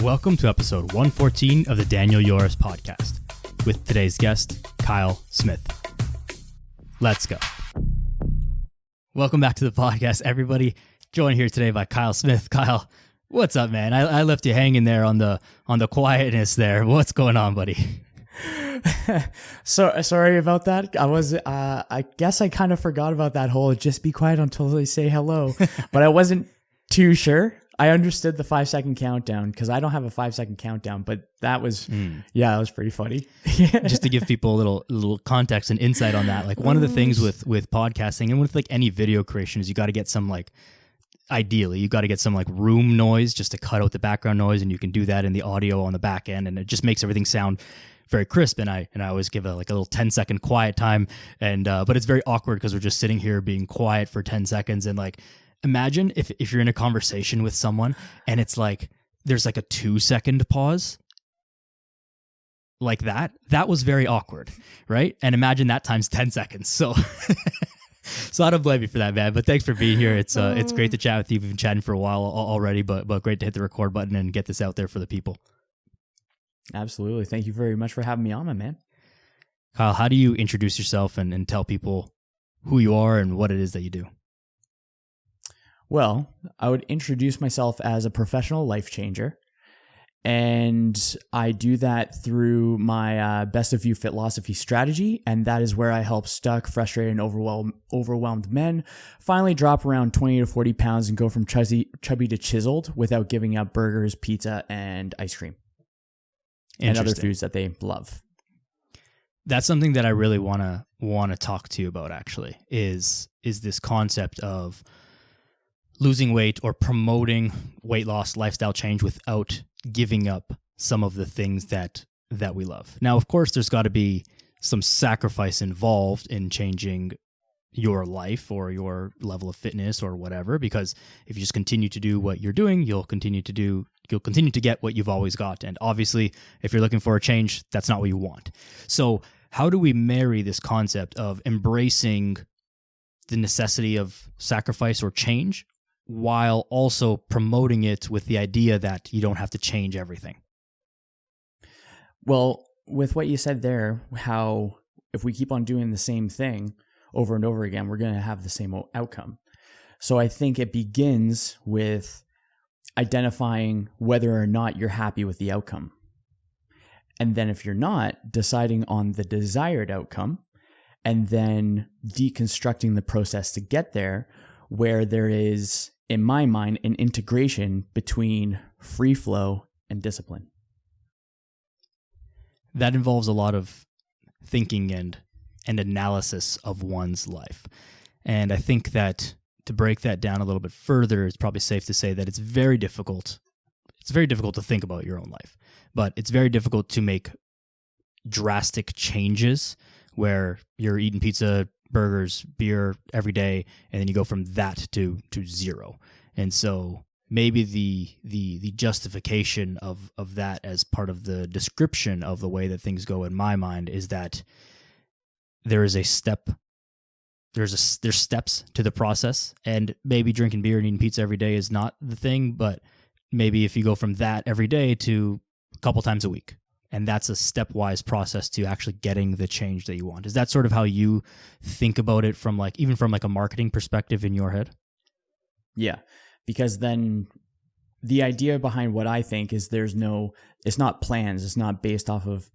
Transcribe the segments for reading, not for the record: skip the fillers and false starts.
Welcome to episode 114 of the Daniel Yoris podcast with today's guest, Kyle Smith. Let's go. Welcome back to the podcast, everybody. Joined here today by Kyle Smith. Kyle, what's up, man? I left you hanging there on the quietness there. What's going on, buddy? So sorry about that. I guess I kind of forgot about that whole just be quiet until they say hello, but I wasn't too sure. I understood the 5-second countdown because I don't have a 5-second countdown, but that was, that was pretty funny. Just to give people a little context and insight on that. Like one of the things with podcasting and with like any video creation is you got to get some ideally you got to get some room noise just to cut out the background noise. And you can do that in the audio on the back end. And it just makes everything sound very crisp. And I always give a little 10-second quiet time. And, but it's very awkward because we're just sitting here being quiet for 10 seconds. And imagine if you're in a conversation with someone and it's there's a 2-second pause like that. That was very awkward, right? And imagine that times 10 seconds. So, so I don't blame you for that, man. But thanks for being here. It's great to chat with you. We've been chatting for a while already, but great to hit the record button and get this out there for the people. Absolutely. Thank you very much for having me on, my man. Kyle, how do you introduce yourself and tell people who you are and what it is that you do? Well, I would introduce myself as a professional life changer, and I do that through my Best of You Fitlosophy Strategy, and that is where I help stuck, frustrated, and overwhelmed men finally drop around 20 to 40 pounds and go from chubby to chiseled without giving up burgers, pizza, and ice cream, and other foods that they love. That's something that I really want to talk to you about, actually, is this concept of losing weight or promoting weight loss, lifestyle change without giving up some of the things that we love. Now, of course, there's got to be some sacrifice involved in changing your life or your level of fitness or whatever, because if you just continue to do what you're doing, you'll continue to get what you've always got. And obviously, if you're looking for a change, that's not what you want. So how do we marry this concept of embracing the necessity of sacrifice or change while also promoting it with the idea that you don't have to change everything? Well, with what you said there, how if we keep on doing the same thing over and over again, we're going to have the same outcome. So I think it begins with identifying whether or not you're happy with the outcome. And then if you're not, deciding on the desired outcome and then deconstructing the process to get there, where there is, in my mind, an integration between free flow and discipline. That involves a lot of thinking and analysis of one's life. And I think that to break that down a little bit further, it's probably safe to say that it's very difficult. It's very difficult to think about your own life, but it's very difficult to make drastic changes where you're eating pizza, burgers, beer every day, and then you go from that to zero. And so maybe the justification of that as part of the description of the way that things go in my mind is that there is a step, there's steps to the process, and maybe drinking beer and eating pizza every day is not the thing, but maybe if you go from that every day to a couple times a week, and that's a stepwise process to actually getting the change that you want. Is that sort of how you think about it from even from a marketing perspective in your head? Yeah, because then the idea behind what I think is it's not plans. It's not based off of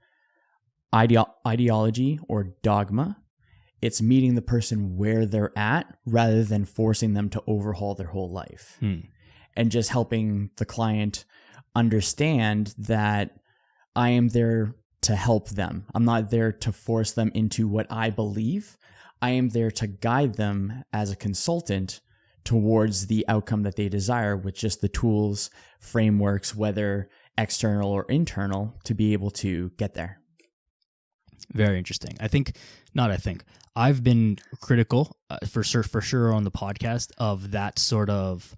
ideology or dogma. It's meeting the person where they're at rather than forcing them to overhaul their whole life. And just helping the client understand that I am there to help them. I'm not there to force them into what I believe. I am there to guide them as a consultant towards the outcome that they desire with just the tools, frameworks, whether external or internal, to be able to get there. Very interesting. I've been critical for sure on the podcast of that sort of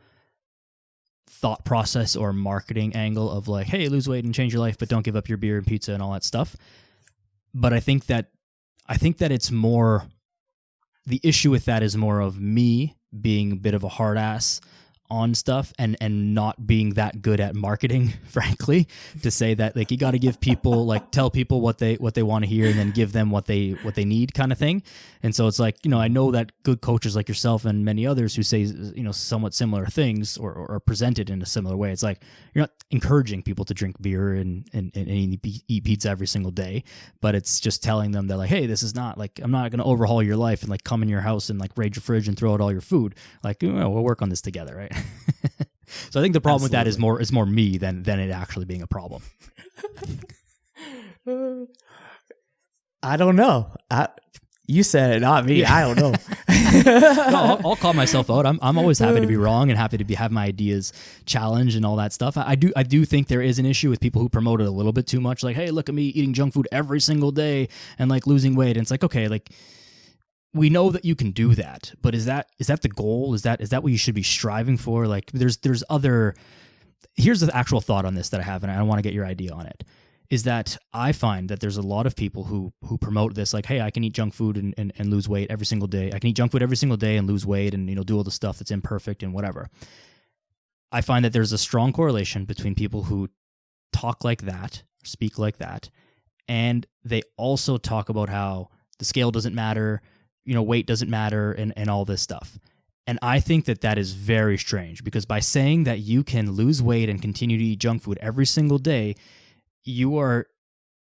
thought process or marketing angle of hey, lose weight and change your life, but don't give up your beer and pizza and all that stuff. But I think that it's more, the issue with that is more of me being a bit of a hard ass on stuff and not being that good at marketing, frankly, to say that like you got to give people like tell people what they want to hear and then give them what they need kind of thing. And so it's like, I know that good coaches like yourself and many others who say, somewhat similar things or present it in a similar way. It's like you're not encouraging people to drink beer and eat pizza every single day, but it's just telling them that like, hey, this is not like, I'm not going to overhaul your life and like come in your house and like raid your fridge and throw out all your food. Like, we'll work on this together, right? So I think the problem with that is more me than it actually being a problem. I don't know. You said it, not me. Yeah. I don't know. No, I'll call myself out. I'm always happy to be wrong and happy to have my ideas challenged and all that stuff. I do think there is an issue with people who promote it a little bit too much. Like, hey, look at me eating junk food every single day and like losing weight. And it's like, okay, like we know that you can do that, but is that the goal? Is that what you should be striving for? Like here's the actual thought on this that I have, and I want to get your idea on it. Is that I find that there's a lot of people who promote this like, hey, I can eat junk food and lose weight every single day. I can eat junk food every single day and lose weight and do all the stuff that's imperfect and whatever. I find that there's a strong correlation between people who talk like that, speak like that, and they also talk about how the scale doesn't matter, weight doesn't matter and all this stuff. And I think that is very strange because by saying that you can lose weight and continue to eat junk food every single day, you are,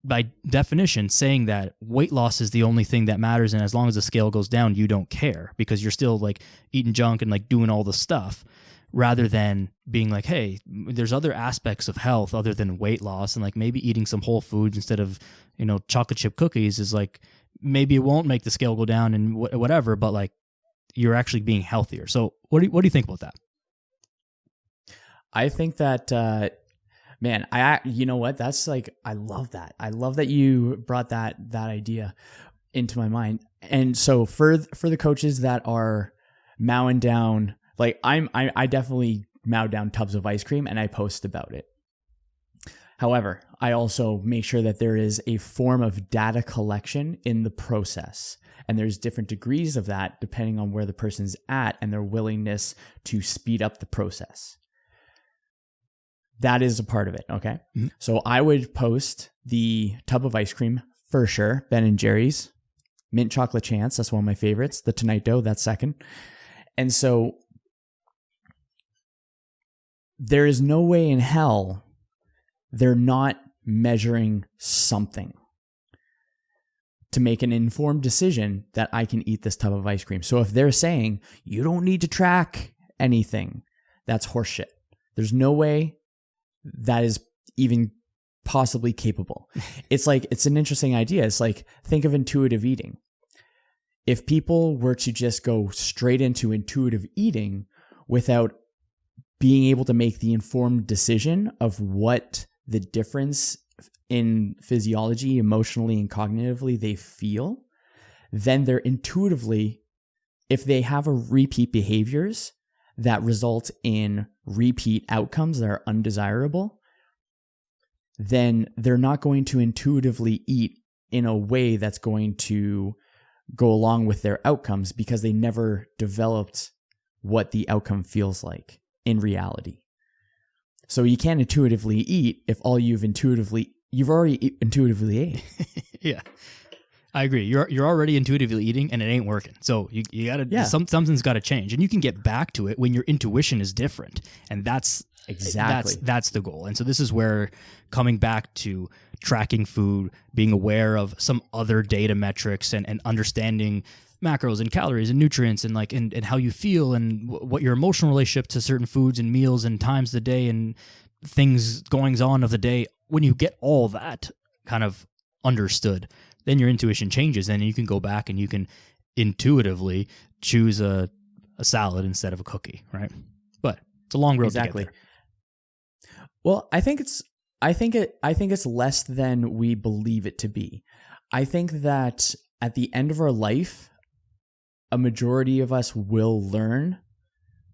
by definition, saying that weight loss is the only thing that matters, and as long as the scale goes down, you don't care because you're still like eating junk and like doing all the stuff, rather than being like, hey, there's other aspects of health other than weight loss, and like maybe eating some whole foods instead of chocolate chip cookies is like maybe it won't make the scale go down and whatever, but like you're actually being healthier. So what do you think about that? I think that. Man, you know what? That's like, I love that. I love that you brought that idea into my mind. And so for the coaches that are mowing down, like I definitely mow down tubs of ice cream and I post about it. However, I also make sure that there is a form of data collection in the process. And there's different degrees of that depending on where the person's at and their willingness to speed up the process. That is a part of it, okay? Mm-hmm. So I would post the tub of ice cream for sure, Ben & Jerry's, mint chocolate chance, that's one of my favorites, the Tonight Dough, that's second. And so there is no way in hell they're not measuring something to make an informed decision that I can eat this tub of ice cream. So if they're saying, you don't need to track anything, that's horseshit. There's no way that is even possibly capable. It's an interesting idea. It's like, think of intuitive eating. If people were to just go straight into intuitive eating without being able to make the informed decision of what the difference in physiology, emotionally and cognitively they feel, then they're intuitively, if they have a repeat behaviors that result in repeat outcomes that are undesirable, then they're not going to intuitively eat in a way that's going to go along with their outcomes because they never developed what the outcome feels like in reality. So you can't intuitively eat if all you've already intuitively ate. Yeah. I agree. You're already intuitively eating and it ain't working. So you gotta something's gotta change. And you can get back to it when your intuition is different. And that's the goal. And so this is where coming back to tracking food, being aware of some other data metrics and understanding macros and calories and nutrients and like and how you feel and what your emotional relationship to certain foods and meals and times of the day and things goings on of the day, when you get all that kind of understood, then your intuition changes and you can go back and you can intuitively choose a salad instead of a cookie, right? But it's a long road to get there. Well, I think it's less than we believe it to be. I think that at the end of our life, a majority of us will learn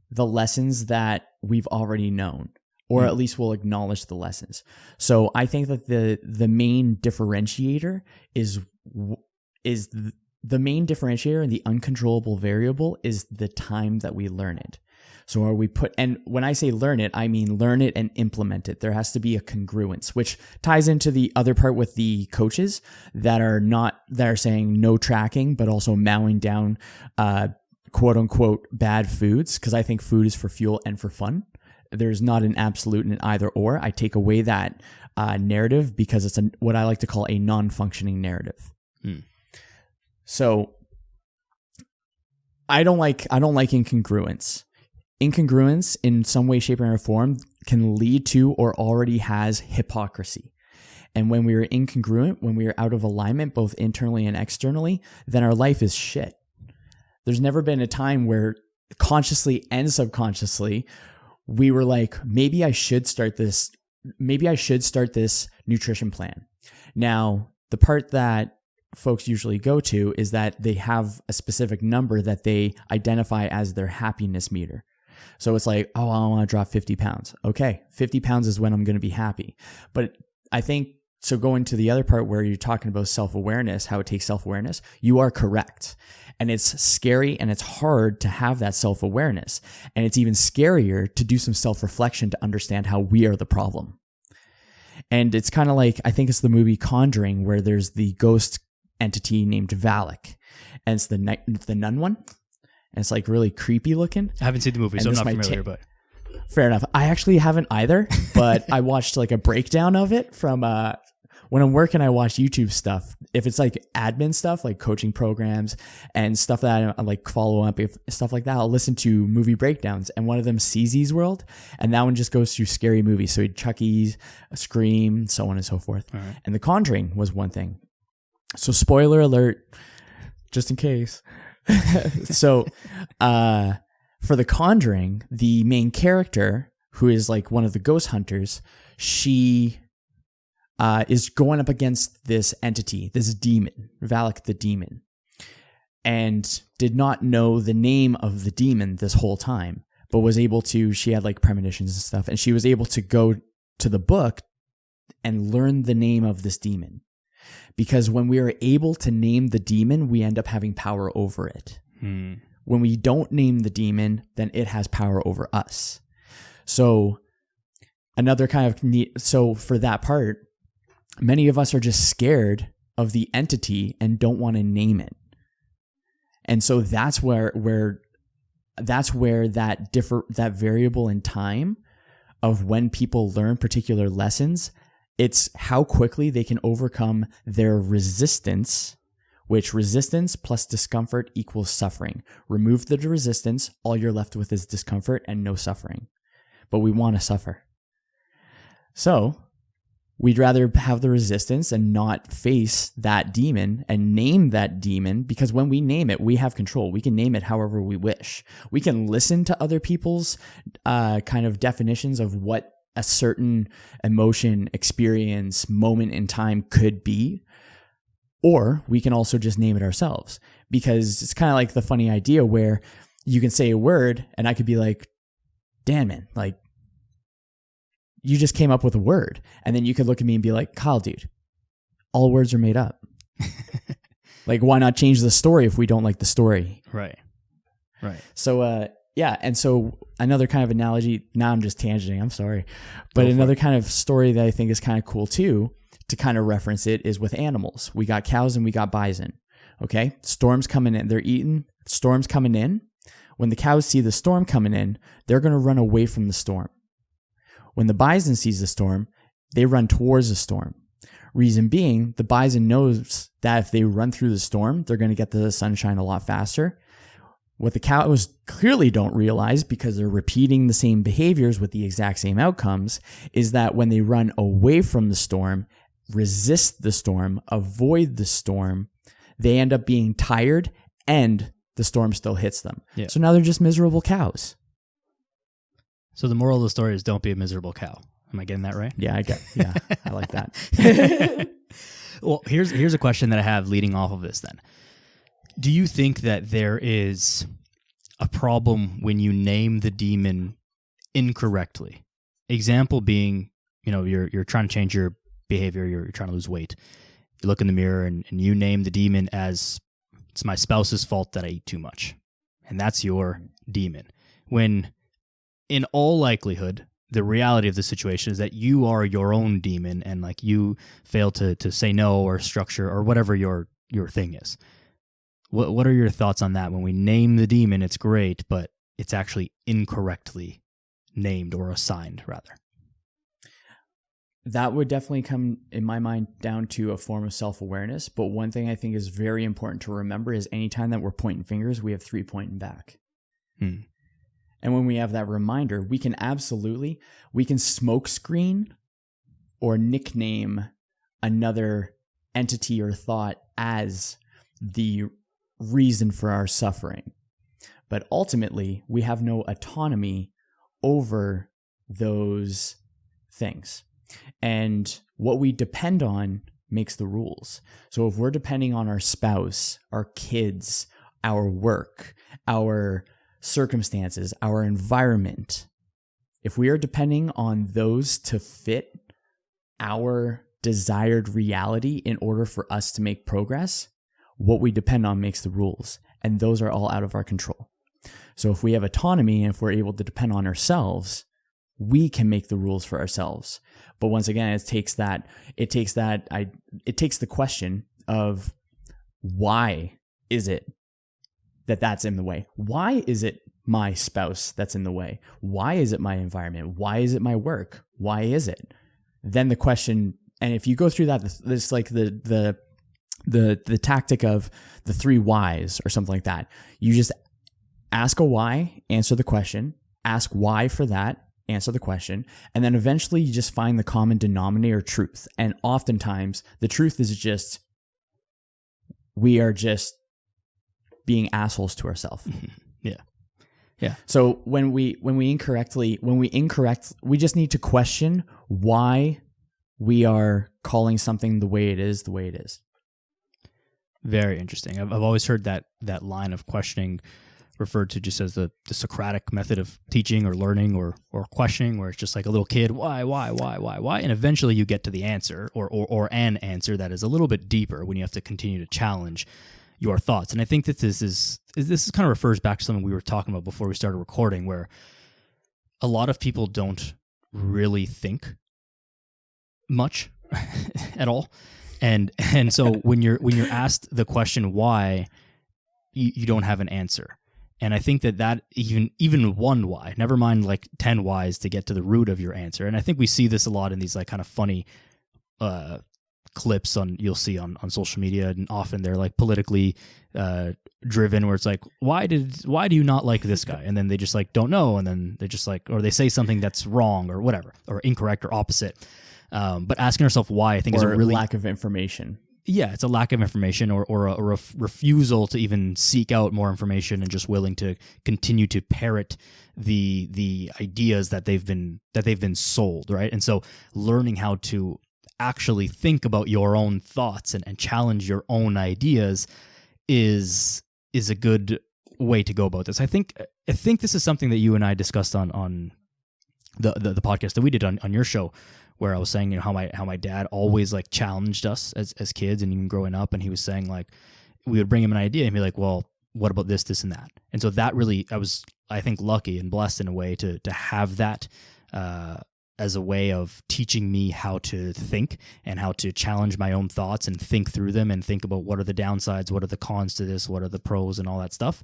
the lessons that we've already known, or at least we'll acknowledge the lessons. So I think that the main differentiator is the main differentiator and the uncontrollable variable is the time that we learn it. So and when I say learn it, I mean learn it and implement it. There has to be a congruence, which ties into the other part with the coaches that are saying no tracking, but also mowing down, quote unquote, bad foods. Cause I think food is for fuel and for fun. There's not an absolute in either or. I take away that narrative because it's what I like to call a non-functioning narrative. So I don't like incongruence. Incongruence in some way, shape, or form can lead to or already has hypocrisy. And when we are incongruent, when we are out of alignment, both internally and externally, then our life is shit. There's never been a time where consciously and subconsciously we were like, maybe I should start this nutrition plan. Now, the part that folks usually go to is that they have a specific number that they identify as their happiness meter. So it's like, oh, I want to drop 50 pounds. Okay, 50 pounds is when I'm going to be happy. But I think, so going to the other part where you're talking about self-awareness, how it takes self-awareness, you are correct. And it's scary and it's hard to have that self-awareness. And it's even scarier to do some self-reflection to understand how we are the problem. And it's kind of like, I think it's the movie Conjuring where there's the ghost entity named Valak. And it's the nun one. And it's like really creepy looking. I haven't seen the movie, so I'm not familiar, but... Fair enough. I actually haven't either, but I watched like a breakdown of it from when I'm working, I watch YouTube stuff. If it's like admin stuff, like coaching programs and stuff that I like follow up, if stuff like that, I'll listen to movie breakdowns. And one of them, CZ's World, and that one just goes through scary movies. So Chucky's, Scream, so on and so forth. Right. And The Conjuring was one thing. So spoiler alert, just in case. So, for The Conjuring, the main character, who is like one of the ghost hunters, she is going up against this entity, this demon, Valak the demon, and did not know the name of the demon this whole time, but was able to, she had like premonitions and stuff, and she was able to go to the book and learn the name of this demon. Because when we are able to name the demon, we end up having power over it. When we don't name the demon, then it has power over us. So another kind of neat, so for that part, many of us are just scared of the entity and don't want to name it. And so that's where that variable in time of when people learn particular lessons, it's how quickly they can overcome their resistance, which resistance plus discomfort equals suffering. Remove the resistance, all you're left with is discomfort and no suffering. But we want to suffer. So we'd rather have the resistance and not face that demon and name that demon, because when we name it, we have control. We can name it however we wish. We can listen to other people's kind of definitions of what a certain emotion, experience, moment in time could be. Or we can also just name it ourselves, because it's kind of like the funny idea where you can say a word and I could be like, damn man, like you just came up with a word. And then you could look at me and be like, Kyle, dude, all words are made up. Like, why not change the story if we don't like the story? Right. So, yeah. And so another kind of analogy, now I'm just tangenting, I'm sorry. But another kind of story that I think is kind of cool too, to kind of reference it, is with animals. We got cows and we got bison. Okay. Storms coming in. They're eating. Storms coming in. When the cows see the storm coming in, they're going to run away from the storm. When the bison sees the storm, they run towards the storm. Reason being, the bison knows that if they run through the storm, they're going to get the sunshine a lot faster. What the cows clearly don't realize, because they're repeating the same behaviors with the exact same outcomes, is that when they run away from the storm, resist the storm, avoid the storm, they end up being tired and the storm still hits them. Yeah. So now they're just miserable cows. So the moral of the story is don't be a miserable cow. Am I getting that right? Yeah, I like that. Well, here's a question that I have leading off of this then. Do you think that there is a problem when you name the demon incorrectly? Example being, you're trying to change your behavior, you're trying to lose weight. You look in the mirror and you name the demon as, it's my spouse's fault that I eat too much. And that's your demon. when in all likelihood, the reality of the situation is that you are your own demon, and like you fail to say no or structure or whatever your thing is. What are your thoughts on that? When we name the demon, it's great, but it's actually incorrectly named or assigned, rather. That would definitely come, in my mind, down to a form of self-awareness. But one thing I think is very important to remember is anytime that we're pointing fingers, we have 3 pointing back. And when we have that reminder, we can smokescreen or nickname another entity or thought as the reason for our suffering. But ultimately, we have no autonomy over those things. And what we depend on makes the rules. So if we're depending on our spouse, our kids, our work, our circumstances, our environment, if we are depending on those to fit our desired reality in order for us to make progress, what we depend on makes the rules. And those are all out of our control. So if we have autonomy and if we're able to depend on ourselves, we can make the rules for ourselves. But once again, it takes the question of why is it that's in the way? Why is it my spouse that's in the way? Why is it my environment? Why is it my work? Why is it? Then the question, and if you go through that, it's like the tactic of the 3 whys or something like that. You just ask a why, answer the question, ask why for that, answer the question, and then eventually you just find the common denominator truth. And oftentimes the truth is just, we are just being assholes to ourselves. Yeah. So when we just need to question why we are calling something the way it is. Very interesting. I've always heard that line of questioning referred to just as the Socratic method of teaching or learning or questioning, where it's just like a little kid, why, and eventually you get to the answer or an answer that is a little bit deeper when you have to continue to challenge your thoughts. And I think that this kind of refers back to something we were talking about before we started recording, where a lot of people don't really think much at all. And so when you're asked the question why, you don't have an answer. And I think that even one why, never mind like 10 whys to get to the root of your answer. And I think we see this a lot in these like kind of funny clips you'll see on social media, and often they're like politically driven, where it's like, why do you not like this guy? And then they just like don't know, and then they just like, or they say something that's wrong or whatever, or incorrect or opposite. But asking ourselves why, I think, is a really lack of information. Yeah, it's a lack of information or a refusal to even seek out more information, and just willing to continue to parrot the ideas that they've been sold, right? And so learning how to actually think about your own thoughts and challenge your own ideas is a good way to go about this. I think this is something that you and I discussed on the podcast that we did on your show, where I was saying, how my dad always like challenged us as kids and even growing up, and he was saying like, we would bring him an idea and be like, well, what about this, and that? And so that really, I was, I think, lucky and blessed in a way to have that as a way of teaching me how to think and how to challenge my own thoughts and think through them and think about what are the downsides, what are the cons to this, what are the pros, and all that stuff.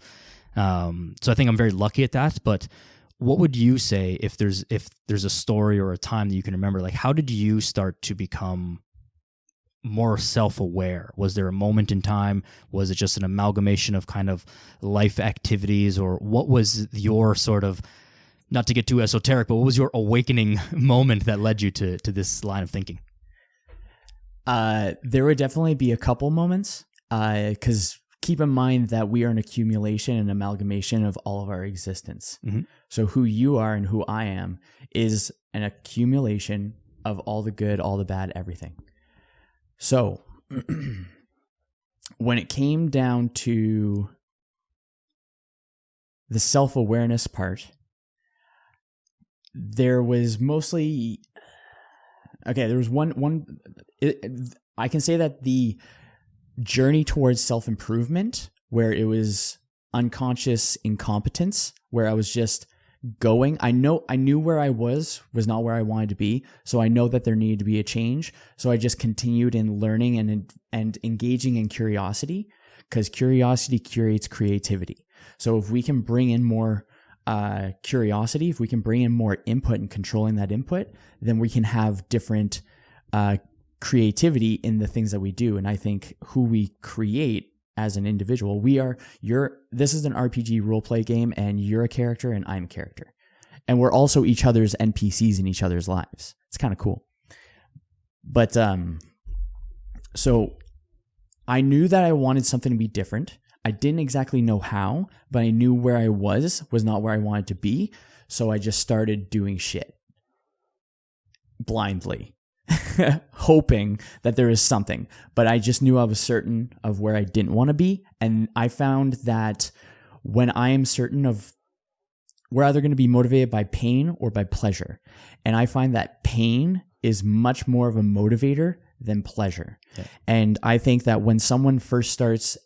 So I think I'm very lucky at that. But what would you say if there's a story or a time that you can remember? Like, how did you start to become more self-aware? Was there a moment in time? Was it just an amalgamation of kind of life activities, or what was your sort of, not to get too esoteric, but what was your awakening moment that led you to this line of thinking? There would definitely be a couple moments, because keep in mind that we are an accumulation and amalgamation of all of our existence. Mm-hmm. So who you are and who I am is an accumulation of all the good, all the bad, everything. So when it came down to the self-awareness part, there was mostly, there was one I can say that the journey towards self-improvement, where it was unconscious incompetence, where I was just going. I knew where I was not where I wanted to be. So I know that there needed to be a change. So I just continued in learning and engaging in curiosity, because curiosity curates creativity. So if we can bring in more curiosity, if we can bring in more input and controlling that input, then we can have different creativity in the things that we do. And I think who we create as an individual, this is an RPG roleplay game, and you're a character and I'm a character. And we're also each other's NPCs in each other's lives. It's kind of cool. But so I knew that I wanted something to be different. I didn't exactly know how, but I knew where I was not where I wanted to be. So I just started doing shit blindly, hoping that there is something. But I just knew I was certain of where I didn't want to be. And I found that when I am certain of, we're either going to be motivated by pain or by pleasure. And I find that pain is much more of a motivator than pleasure. Okay. And I think that when someone first starts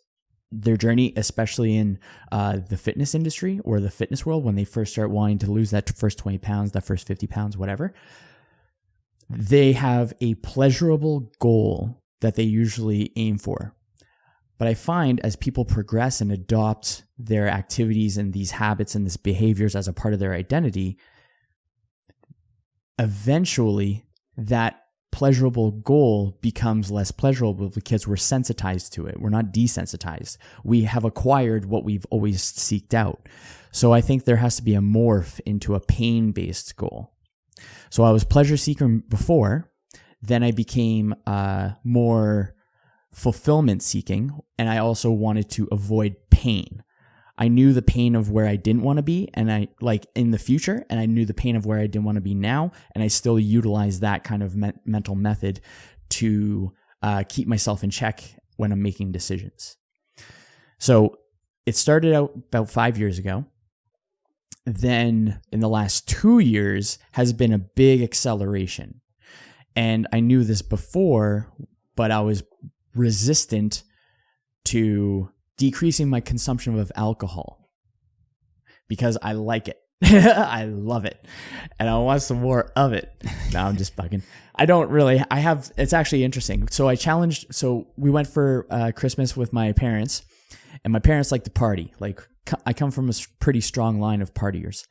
their journey, especially in the fitness industry or the fitness world, when they first start wanting to lose that first 20 pounds, that first 50 pounds, whatever, they have a pleasurable goal that they usually aim for. But I find as people progress and adopt their activities and these habits and these behaviors as a part of their identity, eventually that pleasurable goal becomes less pleasurable because we're sensitized to it. We're not desensitized. We have acquired what we've always seeked out. So I think there has to be a morph into a pain-based goal. So I was pleasure seeker before, then I became more fulfillment seeking, and I also wanted to avoid pain. I knew the pain of where I didn't want to be, and I like in the future, and I knew the pain of where I didn't want to be now, and I still utilize that kind of mental method to keep myself in check when I'm making decisions. So it started out about 5 years ago. Then in the last 2 years has been a big acceleration. And I knew this before, but I was resistant to decreasing my consumption of alcohol because I like it. I love it. And I want some more of it. No, I'm just bugging. It's actually interesting. So we went for Christmas with my parents, and my parents like to party. Like, I come from a pretty strong line of partiers,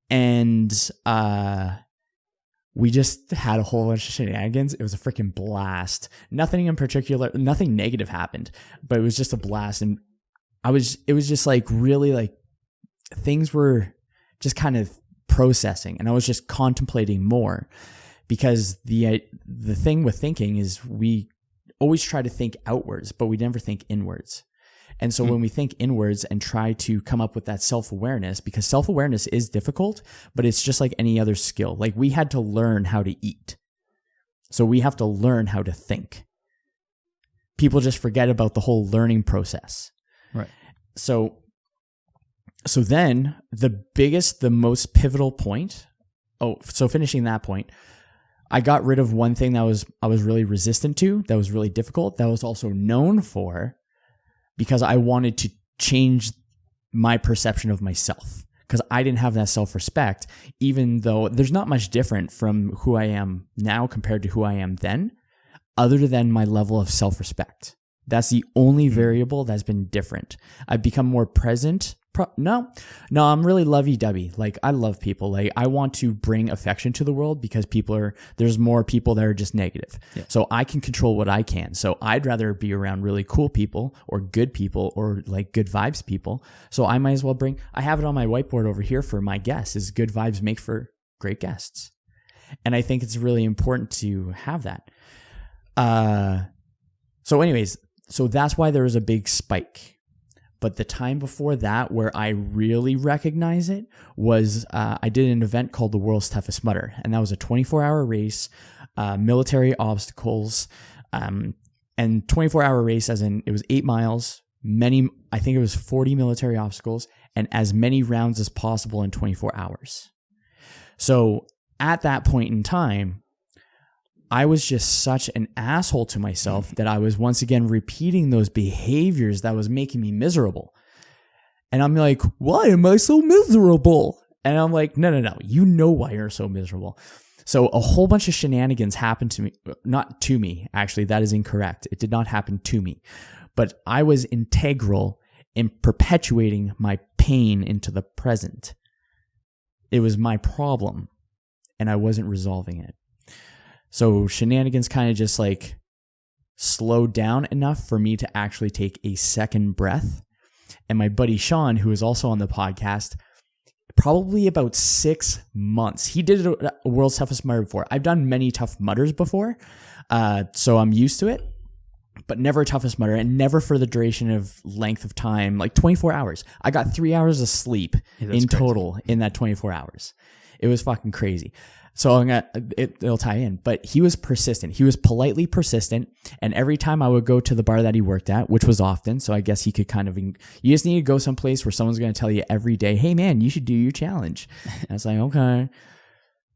and we just had a whole bunch of shenanigans. It was a freaking blast. Nothing in particular, nothing negative happened, but it was just a blast. And it was just like really like things were just kind of processing, and I was just contemplating more, because the thing with thinking is we always try to think outwards, but we never think inwards. And so when we think inwards and try to come up with that self-awareness, because self-awareness is difficult, but it's just like any other skill. Like, we had to learn how to eat. So we have to learn how to think. People just forget about the whole learning process. Right. So then the most pivotal point, so finishing that point, I got rid of one thing that I was really resistant to, that was really difficult, that I was also known for, because I wanted to change my perception of myself, because I didn't have that self-respect, even though there's not much different from who I am now compared to who I am then, other than my level of self-respect. That's the only variable that's been different. I've become more present. No, I'm really lovey-dovey. Like, I love people. Like, I want to bring affection to the world, because there's more people that are just negative. Yeah. So I can control what I can. So I'd rather be around really cool people or good people or like good vibes people. So I might as well I have it on my whiteboard over here for my guests, is good vibes make for great guests. And I think it's really important to have that. So that's why there was a big spike. But the time before that, where I really recognize it, was I did an event called the World's Toughest Mudder. And that was a 24-hour race, military obstacles, and 24-hour race, as in it was 8 miles, I think it was 40 military obstacles, and as many rounds as possible in 24 hours. So at that point in time, I was just such an asshole to myself that I was once again repeating those behaviors that was making me miserable. And I'm like, why am I so miserable? And I'm like, no. You know why you're so miserable. So a whole bunch of shenanigans happened to me. Not to me, actually. That is incorrect. It did not happen to me. But I was integral in perpetuating my pain into the present. It was my problem, and I wasn't resolving it. So shenanigans kind of just like slowed down enough for me to actually take a second breath. And my buddy Sean, who is also on the podcast, probably about 6 months. He did a World's Toughest Mudder before. I've done many tough mudders before, so I'm used to it, but never a toughest mudder, and never for the duration of length of time, like 24 hours. I got 3 hours of sleep in total in that 24 hours. It was fucking crazy. So it'll tie in. But he was persistent. He was politely persistent. And every time I would go to the bar that he worked at, which was often, so I guess he could kind of, you just need to go someplace where someone's going to tell you every day, hey man, you should do your challenge. And I was like, okay.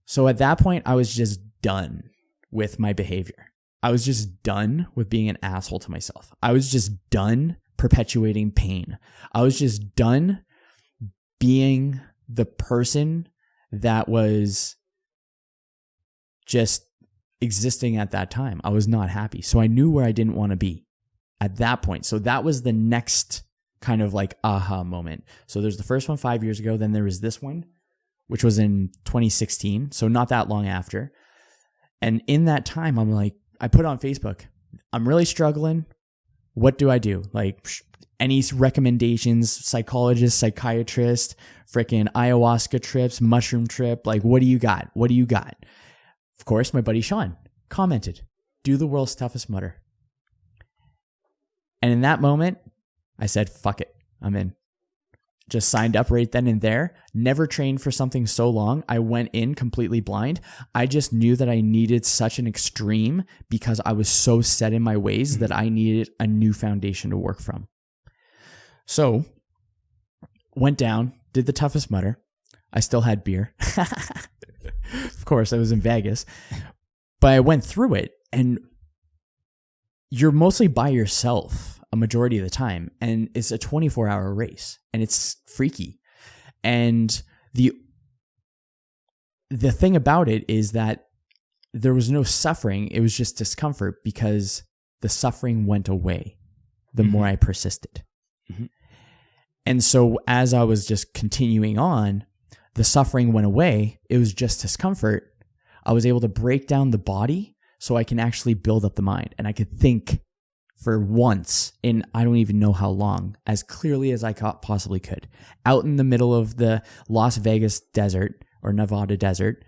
So at that point, I was just done with my behavior. I was just done with being an asshole to myself. I was just done perpetuating pain. I was just done being the person that was just existing at that time. I was not happy. So I knew where I didn't want to be at that point. So that was the next kind of like aha moment. So there's the first one 5 years ago. Then there was this one, which was in 2016. So not that long after. And in that time, I'm like, I put on Facebook, I'm really struggling. What do I do? Like any recommendations, psychologist, psychiatrist, freaking ayahuasca trips, mushroom trip. Like, what do you got? What do you got? Of course, my buddy Sean commented, do the World's Toughest Mudder. And in that moment, I said, fuck it, I'm in. Just signed up right then and there. Never trained for something so long. I went in completely blind. I just knew that I needed such an extreme because I was so set in my ways that I needed a new foundation to work from. So, went down, did the toughest mudder. I still had beer. Of course, I was in Vegas. But I went through it, and you're mostly by yourself a majority of the time, and it's a 24-hour race, and it's freaky. And the thing about it is that there was no suffering. It was just discomfort because the suffering went away the more I persisted. Mm-hmm. And so as I was just continuing on, the suffering went away. It was just discomfort. I was able to break down the body so I can actually build up the mind, and I could think for once in I don't even know how long, as clearly as I possibly could. Out in the middle of the Las Vegas desert or Nevada desert,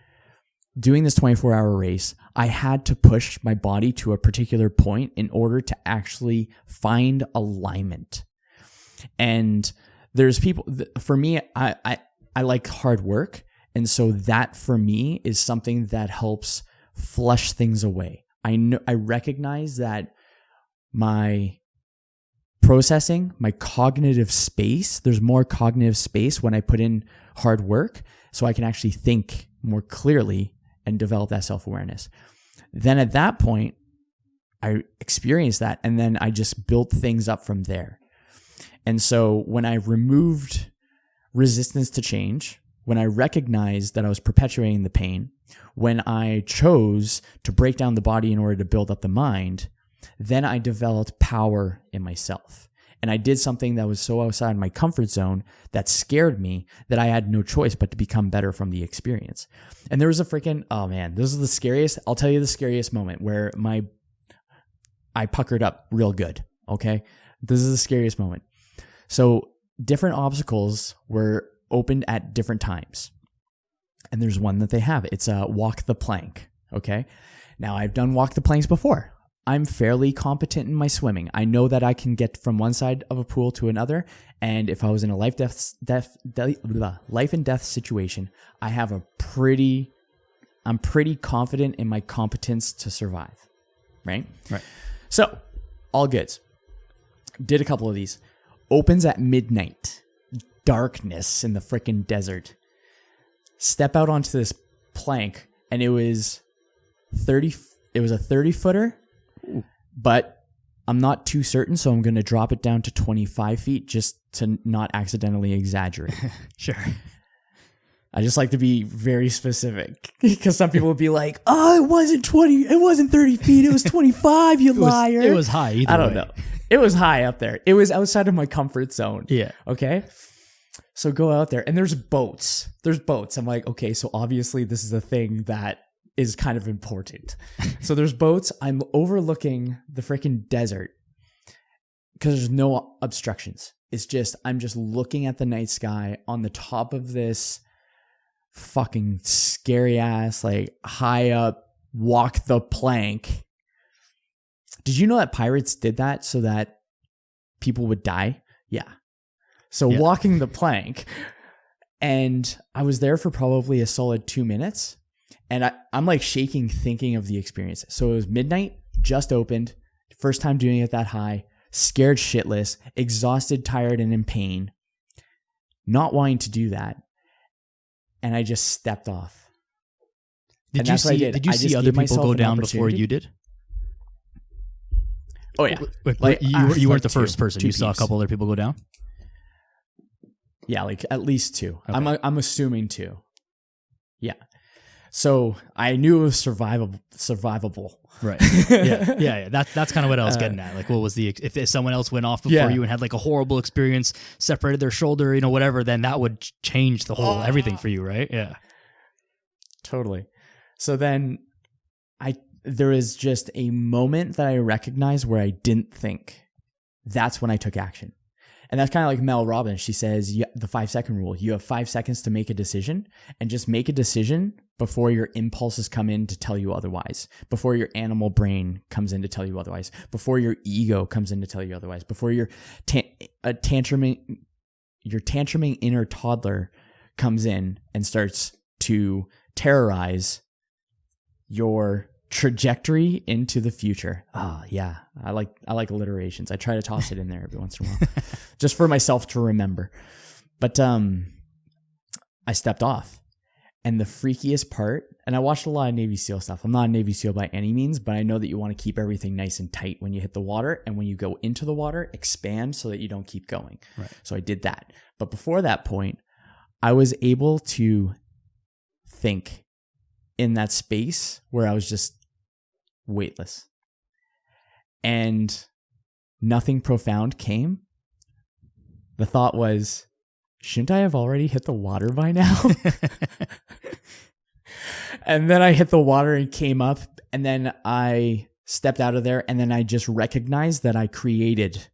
doing this 24-hour race, I had to push my body to a particular point in order to actually find alignment. And there's people, for me, I like hard work. And so that for me is something that helps flush things away. I recognize that my processing, my cognitive space, there's more cognitive space when I put in hard work so I can actually think more clearly and develop that self-awareness. Then at that point, I experienced that, and then I just built things up from there. And so when I removed resistance to change, when I recognized that I was perpetuating the pain, when I chose to break down the body in order to build up the mind, then I developed power in myself. And I did something that was so outside my comfort zone that scared me that I had no choice but to become better from the experience. And there was a freaking, oh man, this is the scariest, I'll tell you the scariest moment where I puckered up real good, okay? This is the scariest moment. So different obstacles were opened at different times. And there's one that they have. It's a walk the plank, okay? Now I've done walk the planks before. I'm fairly competent in my swimming. I know that I can get from one side of a pool to another. And if I was in a life and death situation, I'm pretty confident in my competence to survive. Right? Right. So, all goods. Did a couple of these. Opens at midnight. Darkness in the frickin' desert. Step out onto this plank, and it was a 30-footer. Ooh. But I'm not too certain, so I'm going to drop it down to 25 feet just to not accidentally exaggerate. Sure. I just like to be very specific because some people would be like, "Oh, it wasn't 30 feet. It was 25, you liar." It was high. Either I don't way. know. It was high up there. It was outside of my comfort zone. Yeah. Okay. So go out there and there's boats. I'm like, okay, so obviously this is a thing that is kind of important. So there's boats. I'm overlooking the freaking desert because there's no obstructions. I'm just looking at the night sky on the top of this fucking scary ass, like high up, walk the plank. Did you know that pirates did that so that people would die? Yeah. So walking the plank, and I was there for probably a solid 2 minutes, and I'm like shaking thinking of the experience. So it was midnight, just opened, first time doing it that high, scared shitless, exhausted, tired, and in pain, not wanting to do that. And I just stepped off. Did you see other people go down before you did? Oh yeah. Like you weren't the first person. You saw a couple other people go down? Yeah, like at least 2. Okay. I'm assuming 2. Yeah. So I knew it was survivable. Right. Yeah. That's kind of what I was getting at. Like, what was if someone else went off before you and had like a horrible experience, separated their shoulder, whatever, then that would change the whole everything for you, right? Yeah. Totally. So then there is just a moment that I recognized where I didn't think. That's when I took action. And that's kind of like Mel Robbins. She says the 5-second rule. You have 5 seconds to make a decision, and just make a decision before your impulses come in to tell you otherwise, before your animal brain comes in to tell you otherwise, before your ego comes in to tell you otherwise, before your tantruming inner toddler comes in and starts to terrorize your trajectory into the future. Yeah. I like alliterations. I try to toss it in there every once in a while just for myself to remember. But I stepped off, and the freakiest part, and I watched a lot of Navy SEAL stuff. I'm not a Navy SEAL by any means, but I know that you want to keep everything nice and tight when you hit the water, and when you go into the water, expand so that you don't keep going. Right. So I did that. But before that point, I was able to think in that space where I was just weightless, and nothing profound came. The thought was, shouldn't I have already hit the water by now? And then I hit the water and came up, and then I stepped out of there, and then I just recognized that I created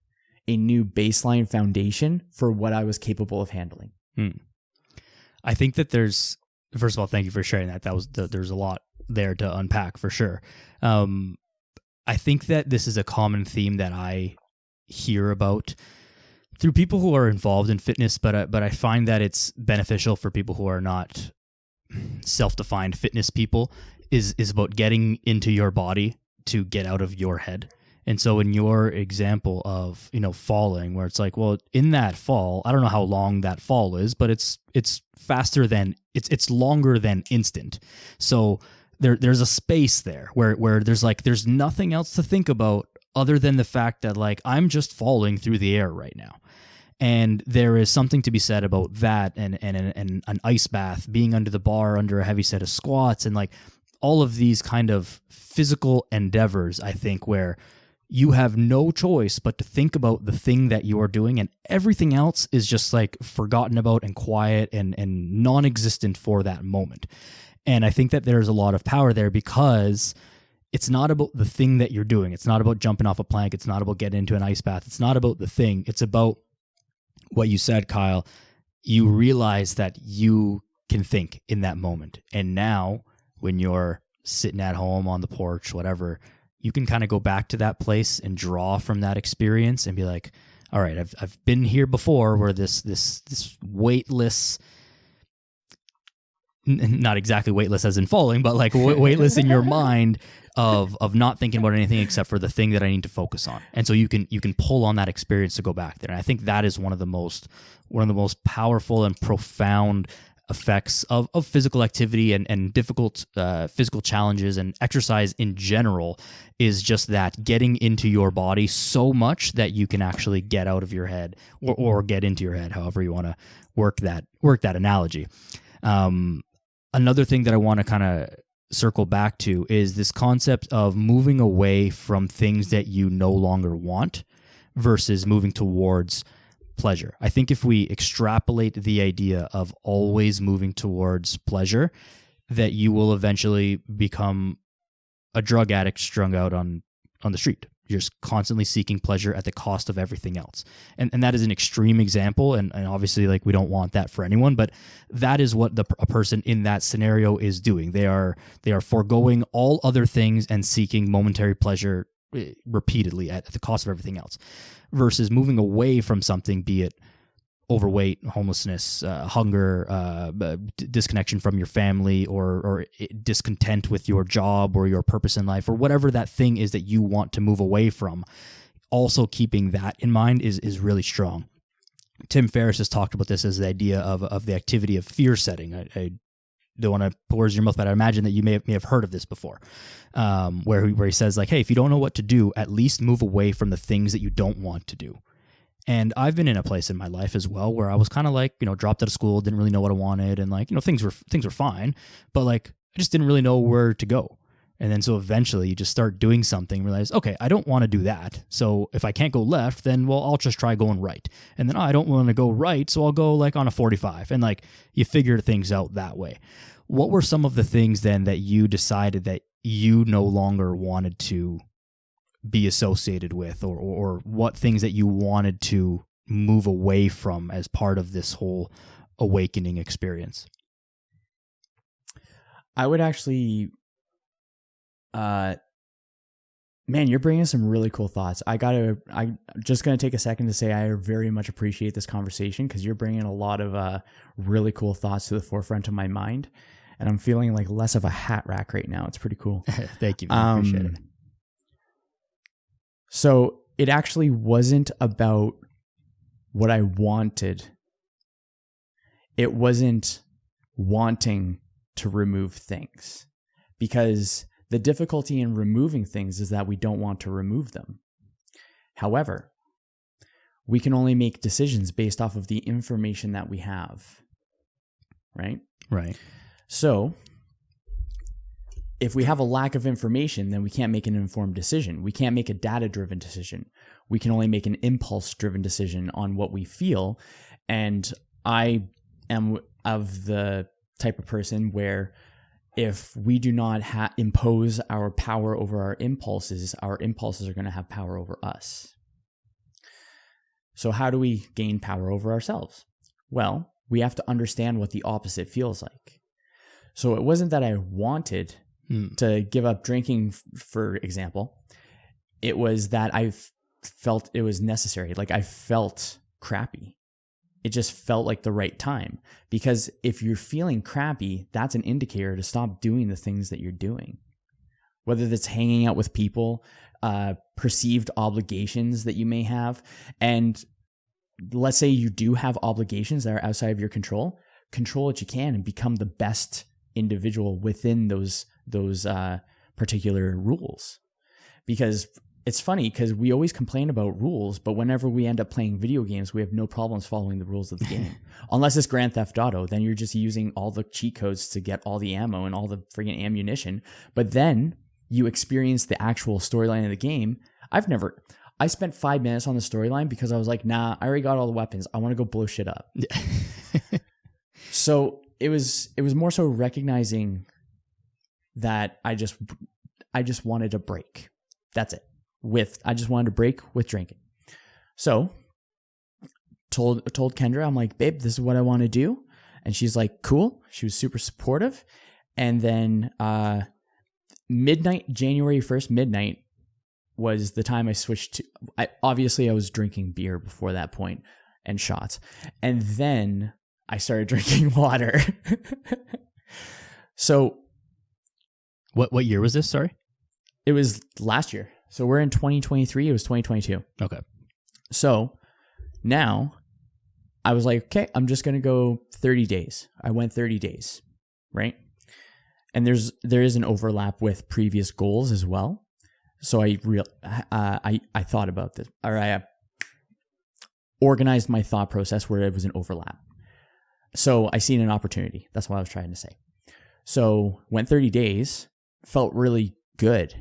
a new baseline foundation for what I was capable of handling. I think that first of all, thank you for sharing that. There's a lot there to unpack for sure. I think that this is a common theme that I hear about through people who are involved in fitness, but I find that it's beneficial for people who are not self-defined fitness people, is about getting into your body to get out of your head. And so in your example of, falling, where it's like, well, in that fall, I don't know how long that fall is, but it's faster than, it's longer than instant. So there's a space there where there's nothing else to think about other than the fact that, like, I'm just falling through the air right now. And there is something to be said about that and an ice bath, being under the bar, under a heavy set of squats, and like all of these kind of physical endeavors, I think, where you have no choice but to think about the thing that you are doing, and everything else is just like forgotten about and quiet and non-existent for that moment. And I think that there's a lot of power there, because it's not about the thing that you're doing. It's not about jumping off a plank. It's not about getting into an ice bath. It's not about the thing. It's about what you said, Kyle. You realize that you can think in that moment. And now when you're sitting at home on the porch, whatever, you can kind of go back to that place and draw from that experience and be like, all right, I've been here before, where this weightless, not exactly weightless as in falling, but like weightless in your mind of not thinking about anything except for the thing that I need to focus on. And so you can pull on that experience to go back there. And I think that is one of the most powerful and profound effects of physical activity and difficult physical challenges and exercise in general, is just that getting into your body so much that you can actually get out of your head or get into your head, however you want to work that analogy. Another thing that I want to kind of circle back to is this concept of moving away from things that you no longer want versus moving towards pleasure. I think if we extrapolate the idea of always moving towards pleasure, that you will eventually become a drug addict strung out on the street. You're just constantly seeking pleasure at the cost of everything else. And that is an extreme example. And obviously, like, we don't want that for anyone, but that is what a person in that scenario is doing. They are foregoing all other things and seeking momentary pleasure repeatedly at the cost of everything else, versus moving away from something, be it overweight, homelessness, hunger, disconnection from your family, or discontent with your job or your purpose in life, or whatever that thing is that you want to move away from. Also keeping that in mind is really strong. Tim Ferriss has talked about this as the idea of the activity of fear setting. I don't want to put words in your mouth, but I imagine that you may have heard of this before, where he says, like, hey, if you don't know what to do, at least move away from the things that you don't want to do. And I've been in a place in my life as well where I was kind of like, dropped out of school, didn't really know what I wanted. And like, things were fine, but like, I just didn't really know where to go. And then so eventually you just start doing something, realize, okay, I don't want to do that. So if I can't go left, then, well, I'll just try going right. And then I don't want to go right, so I'll go like on a 45. And like, you figure things out that way. What were some of the things then that you decided that you no longer wanted to be associated with, or what things that you wanted to move away from as part of this whole awakening experience? I would actually, man, you're bringing some really cool thoughts. I'm just going to take a second to say I very much appreciate this conversation, because you're bringing a lot of really cool thoughts to the forefront of my mind, and I'm feeling like less of a hat rack right now. It's pretty cool. Thank you. I appreciate it. So it actually wasn't about what I wanted. It wasn't wanting to remove things, because the difficulty in removing things is that we don't want to remove them. However, we can only make decisions based off of the information that we have, right? Right. So if we have a lack of information, then we can't make an informed decision. We can't make a data-driven decision. We can only make an impulse-driven decision on what we feel. And I am of the type of person where if we do not impose our power over our impulses are going to have power over us. So how do we gain power over ourselves? Well, we have to understand what the opposite feels like. So it wasn't that I wanted to give up drinking, for example. It was that I felt it was necessary. Like, I felt crappy. It just felt like the right time. Because if you're feeling crappy, that's an indicator to stop doing the things that you're doing. Whether that's hanging out with people, perceived obligations that you may have. And let's say you do have obligations that are outside of your control what you can and become the best individual within those particular rules. Because it's funny, because we always complain about rules, but whenever we end up playing video games, we have no problems following the rules of the game. Unless it's Grand Theft Auto, then you're just using all the cheat codes to get all the ammo and all the friggin' ammunition. But then you experience the actual storyline of the game. I spent 5 minutes on the storyline because I was like, nah, I already got all the weapons. I want to go blow shit up. So it was more so recognizing that I just wanted a break. That's it. I just wanted to break with drinking. So told Kendra, I'm like, babe, this is what I want to do. And she's like, cool. She was super supportive. And then January 1st, midnight was the time I switched to, obviously I was drinking beer before that point and shots. And then I started drinking water. So what year was this? Sorry. It was last year. So we're in 2023. It was 2022. Okay. So now I was like, okay, I'm just going to go 30 days. I went 30 days, right? And there is an overlap with previous goals as well. So I thought about this, or I organized my thought process where it was an overlap. So I seen an opportunity. That's what I was trying to say. So went 30 days, felt really good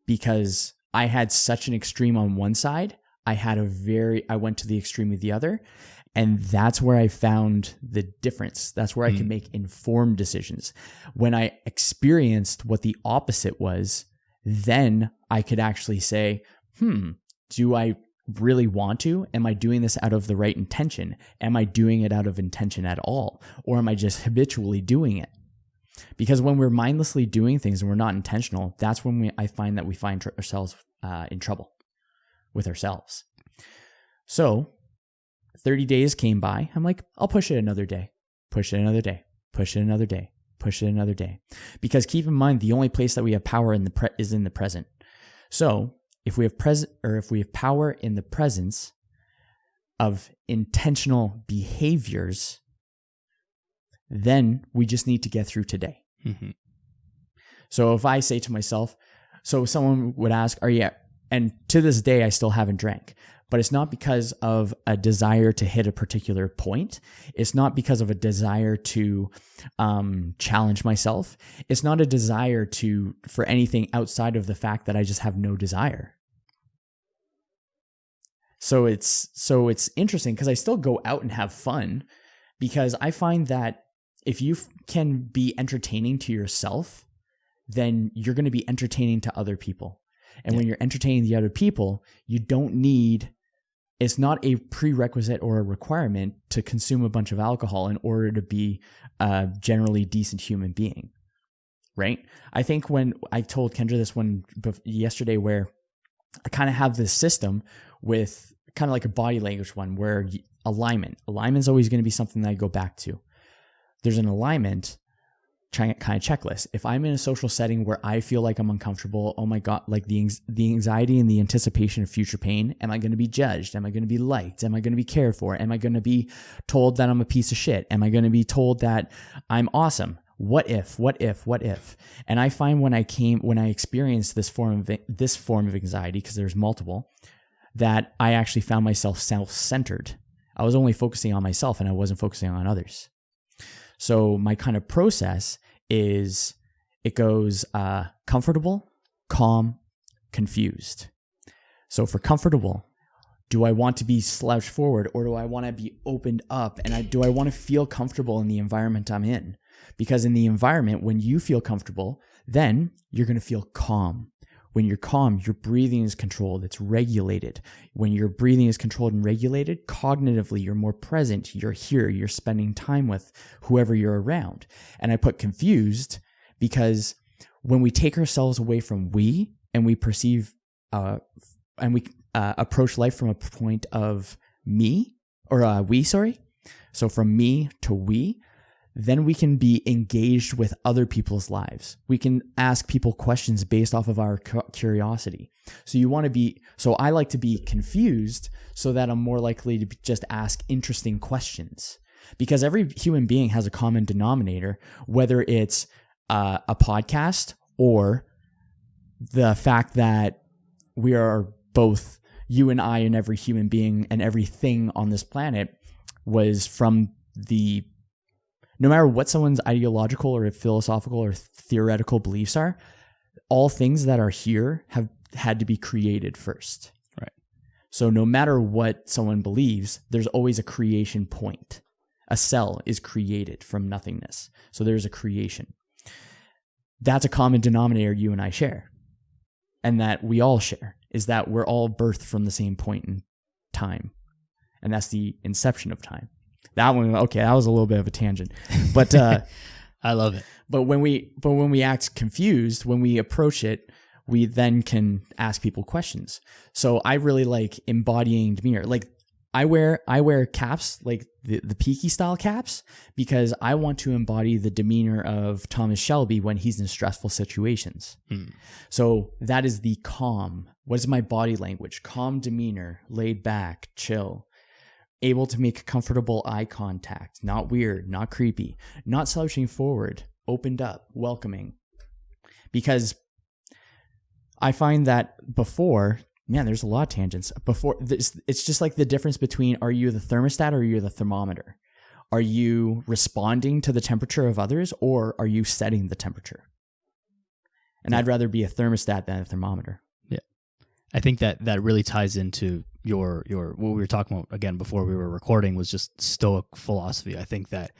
because I had such an extreme on one side. I went to the extreme of the other. And that's where I found the difference. That's where I can make informed decisions. When I experienced what the opposite was, then I could actually say, do I really want to? Am I doing this out of the right intention? Am I doing it out of intention at all? Or am I just habitually doing it? Because when we're mindlessly doing things and we're not intentional, that's when I find that we find ourselves in trouble with ourselves. So 30 days came by. I'm like, I'll push it another day, push it another day, push it another day, push it another day. Because keep in mind, the only place that we have power is in the present. So if we have power in the presence of intentional behaviors, then we just need to get through today. Mm-hmm. So if I say to myself, so someone would ask, and to this day, I still haven't drank, but it's not because of a desire to hit a particular point. It's not because of a desire to challenge myself. It's not a desire for anything outside of the fact that I just have no desire. So it's interesting because I still go out and have fun, because I find that if you can be entertaining to yourself, then you're going to be entertaining to other people. And when you're entertaining the other people, it's not a prerequisite or a requirement to consume a bunch of alcohol in order to be a generally decent human being, right? I think when I told Kendra this one yesterday, where I kind of have this system with kind of like a body language one, where alignment is always going to be something that I go back to. There's an alignment kind of checklist. If I'm in a social setting where I feel like I'm uncomfortable, oh my God, like the anxiety and the anticipation of future pain, am I going to be judged? Am I going to be liked? Am I going to be cared for? Am I going to be told that I'm a piece of shit? Am I going to be told that I'm awesome? What if? And I find when I experienced this form of anxiety, because there's multiple, that I actually found myself self-centered. I was only focusing on myself and I wasn't focusing on others. So my kind of process is, it goes comfortable, calm, confused. So for comfortable, do I want to be slouched forward, or do I want to be opened up? And do I want to feel comfortable in the environment I'm in? Because in the environment, when you feel comfortable, then you're going to feel calm. When you're calm, your breathing is controlled. It's regulated. When your breathing is controlled and regulated, cognitively, you're more present. You're here. You're spending time with whoever you're around. And I put confused because when we take ourselves away from we, and we perceive, and we approach life from a point of me, or we, sorry. So from me to we, then we can be engaged with other people's lives. We can ask people questions based off of our curiosity. So I like to be confused so that I'm more likely to just ask interesting questions, because every human being has a common denominator, whether it's a podcast or the fact that we are both, you and I and every human being and everything on this planet was from no matter what someone's ideological or philosophical or theoretical beliefs are, all things that are here have had to be created first. Right. So no matter what someone believes, there's always a creation point. A cell is created from nothingness. So there's a creation. That's a common denominator you and I share, and that we all share, is that we're all birthed from the same point in time. And that's the inception of time. That one, okay, that was a little bit of a tangent, but I love it. But when we act confused, when we approach it, we then can ask people questions. So I really like embodying demeanor. Like I wear caps, like the Peaky style caps, because I want to embody the demeanor of Thomas Shelby when he's in stressful situations. So that is the calm. What is my body language? Calm demeanor, laid back, chill. Able to make comfortable eye contact, not weird, not creepy, not slouching forward, opened up, welcoming. Because I find that before, man, there's a lot of tangents. Before this, it's just like the difference between, are you the thermostat or are you the thermometer? Are you responding to the temperature of others, or are you setting the temperature? And I'd rather be a thermostat than a thermometer. Yeah. I think that really ties into your what we were talking about again before we were recording was just Stoic philosophy. I think that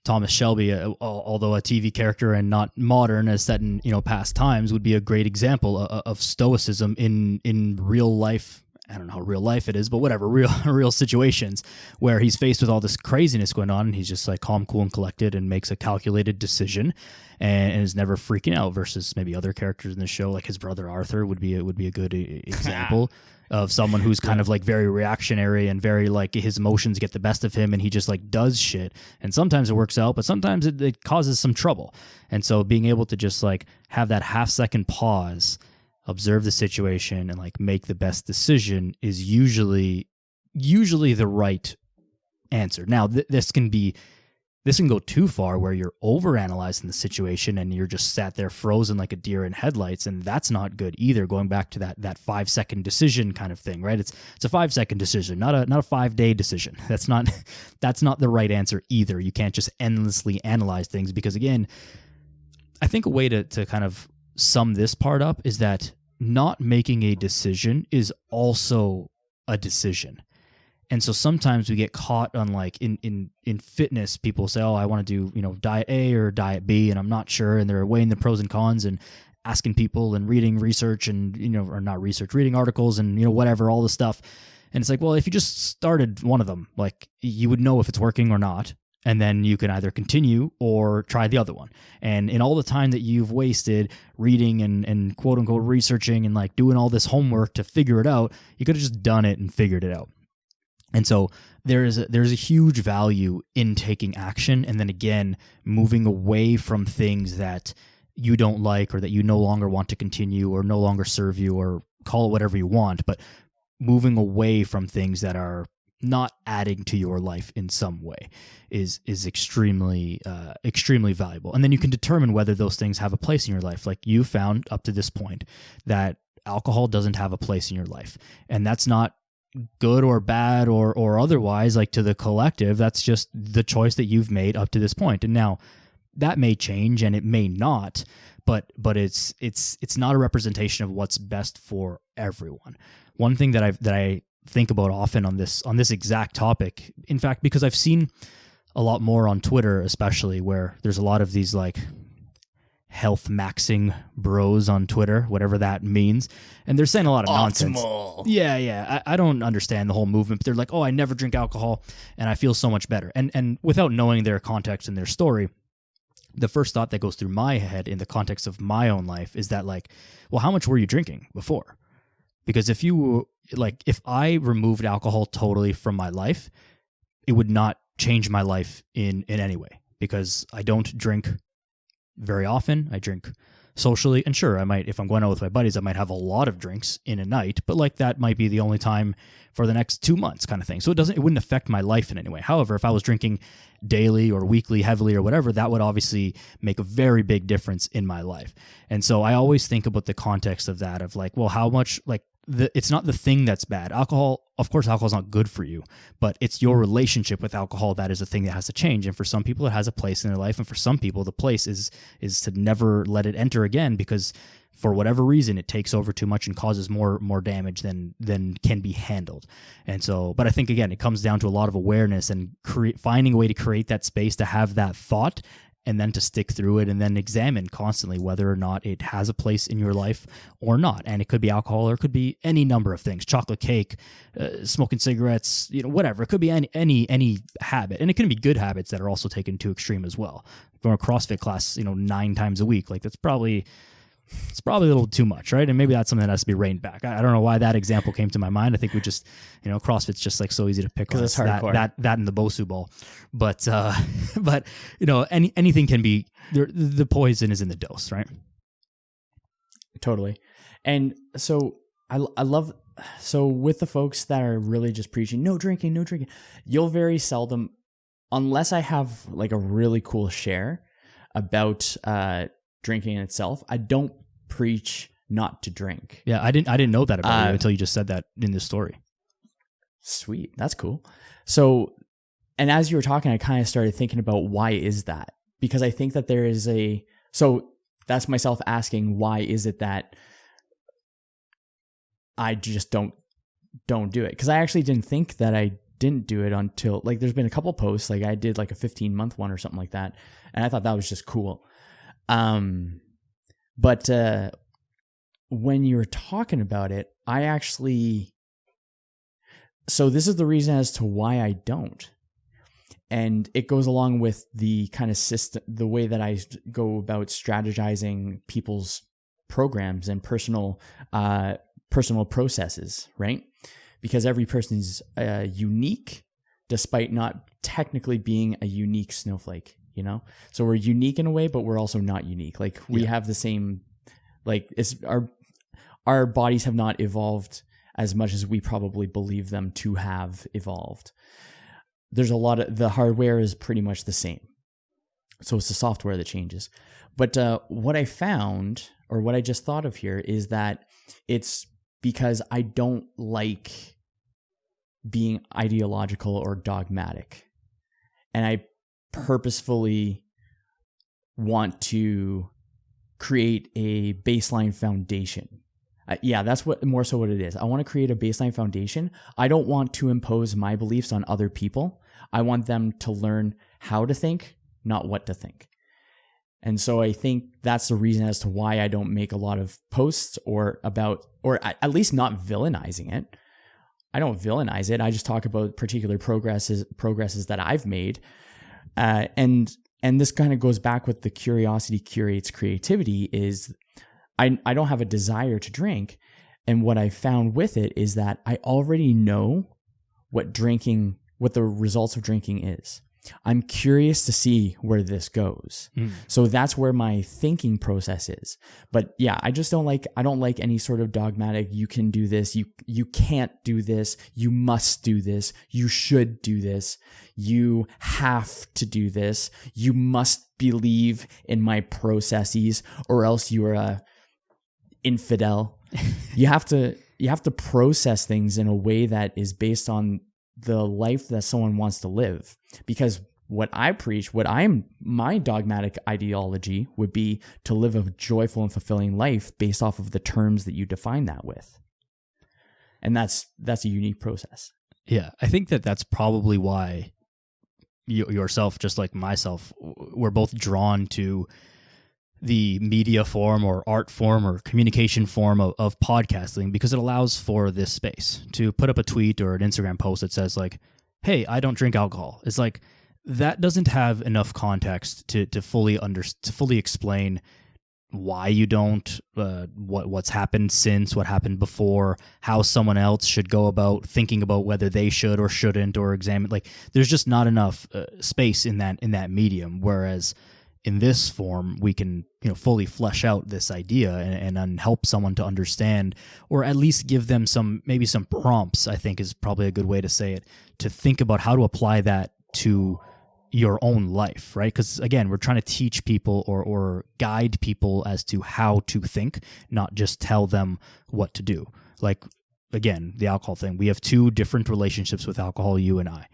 Thomas Shelby, although a TV character and not modern, as set in past times, would be a great example of Stoicism in real life. I don't know how real life it is, but whatever, real situations where he's faced with all this craziness going on, and he's just like calm, cool, and collected, and makes a calculated decision, and is never freaking out. Versus maybe other characters in the show, like his brother Arthur, would be a good example of someone who's kind of like very reactionary and very like his emotions get the best of him, and he just like does shit. And sometimes it works out, but sometimes it causes some trouble. And so being able to just like have that half-second pause, observe the situation, and like make the best decision is usually the right answer. Now, this can go too far where you're overanalyzing the situation and you're just sat there frozen like a deer in headlights, and that's not good either. Going back to that 5-second decision kind of thing, right? It's a 5-second decision, not a 5-day decision. That's not the right answer either. You can't just endlessly analyze things, because again, I think a way to kind of sum this part up is that not making a decision is also a decision. And so sometimes we get caught on like in fitness, people say, oh, I want to do, diet A or diet B, and I'm not sure. And they're weighing the pros and cons and asking people and reading research and, or not research, reading articles and, whatever, all the stuff. And it's like, well, if you just started one of them, like you would know if it's working or not. And then you can either continue or try the other one. And in all the time that you've wasted reading and quote unquote researching and like doing all this homework to figure it out, you could have just done it and figured it out. And so there's a huge value in taking action, and then again, moving away from things that you don't like or that you no longer want to continue or no longer serve you, or call it whatever you want, but moving away from things that are not adding to your life in some way is extremely valuable. And then you can determine whether those things have a place in your life. Like you found up to this point that alcohol doesn't have a place in your life, and that's not good or bad or otherwise, like to the collective. That's just the choice that you've made up to this point. And now that may change and it may not, but it's not a representation of what's best for everyone. One thing that I think about often on this exact topic, in fact, because I've seen a lot more on Twitter, especially, where there's a lot of these like health maxing bros on Twitter, whatever that means, and they're saying a lot of nonsense. Yeah. I don't understand the whole movement, but they're like, oh, I never drink alcohol and I feel so much better. And without knowing their context and their story, the first thought that goes through my head in the context of my own life is that like, well, how much were you drinking before? Because if I removed alcohol totally from my life, it would not change my life in any way, because I don't drink very often. I drink socially, and sure, I might, if I'm going out with my buddies, I might have a lot of drinks in a night, but like that might be the only time for the next 2 months kind of thing. So it wouldn't affect my life in any way. However, if I was drinking daily or weekly, heavily or whatever, that would obviously make a very big difference in my life. And so I always think about the context of that, of like, well, how much, like, it's not the thing that's bad. Alcohol, of course, alcohol is not good for you, but it's your relationship with alcohol that is a thing that has to change. And for some people, it has a place in their life, and for some people, the place is to never let it enter again, because for whatever reason, it takes over too much and causes more damage than can be handled. And so, but I think again, it comes down to a lot of awareness and finding a way to create that space to have that thought, and then to stick through it, and then examine constantly whether or not it has a place in your life or not. And it could be alcohol, or it could be any number of things: chocolate cake, smoking cigarettes, whatever. It could be any habit, and it can be good habits that are also taken to extreme as well. Going to a CrossFit class, 9 times a week, like it's probably a little too much, right? And maybe that's something that has to be reined back. I don't know why that example came to my mind. I think we just, CrossFit's just like so easy to pick on. It's hardcore. That and the Bosu ball, but anything can be. The poison is in the dose, right? Totally. And so I love. So with the folks that are really just preaching no drinking, you'll very seldom, unless I have like a really cool share about drinking itself, I don't preach not to drink. Yeah, I didn't know that about you until you just said that in this story. Sweet, that's cool. So And as you were talking, I kind of started thinking about why is that? Because I think that there is so that's myself asking, why is it that I just don't do it? Because I actually didn't think that I didn't do it until, like, there's been a couple posts, like I did like a 15-month one or something like that, and I thought that was just cool. But when you were talking about it, so this is the reason as to why I don't. And it goes along with the kind of system, the way that I go about strategizing people's programs and personal processes, right? Because every person's unique, despite not technically being a unique snowflake, you know? So we're unique in a way, but we're also not unique. Like we have the same, like it's our bodies have not evolved as much as we probably believe them to have evolved. There's a lot of, the hardware is pretty much the same. So it's the software that changes. But what I found, or what I just thought of here, is that it's because I don't like being ideological or dogmatic. And I purposefully want to create a baseline foundation. That's more so what it is. I want to create a baseline foundation. I don't want to impose my beliefs on other people. I want them to learn how to think, not what to think. And so I think that's the reason as to why I don't make a lot of posts or at least not villainizing it. I don't villainize it. I just talk about particular progresses that I've made. And this kind of goes back with the curiosity curates creativity is I don't have a desire to drink. And what I found with it is that I already know what the results of drinking is. I'm curious to see where this goes. So that's where my thinking process is. But yeah, I don't like any sort of dogmatic, you can do this, you can't do this, you must do this, you should do this, you have to do this, you must believe in my processes, or else you are a infidel. You have to process things in a way that is based on the life that someone wants to live. Because what I preach, my dogmatic ideology would be to live a joyful and fulfilling life based off of the terms that you define that with. And that's a unique process. Yeah, I think that's probably why yourself, just like myself, we're both drawn to the media form or art form or communication form of podcasting, because it allows for this space to put up a tweet or an Instagram post that says like, hey, I don't drink alcohol. It's like, that doesn't have enough context to fully explain why you don't, what's happened since, what happened before, how someone else should go about thinking about whether they should or shouldn't, or examine. Like, there's just not enough space in that medium. Whereas in this form, we can fully flesh out this idea and help someone to understand, or at least give them maybe some prompts, I think is probably a good way to say it, to think about how to apply that to your own life, right? Because again, we're trying to teach people or guide people as to how to think, not just tell them what to do. Like, again, the alcohol thing, we have two different relationships with alcohol, you and I,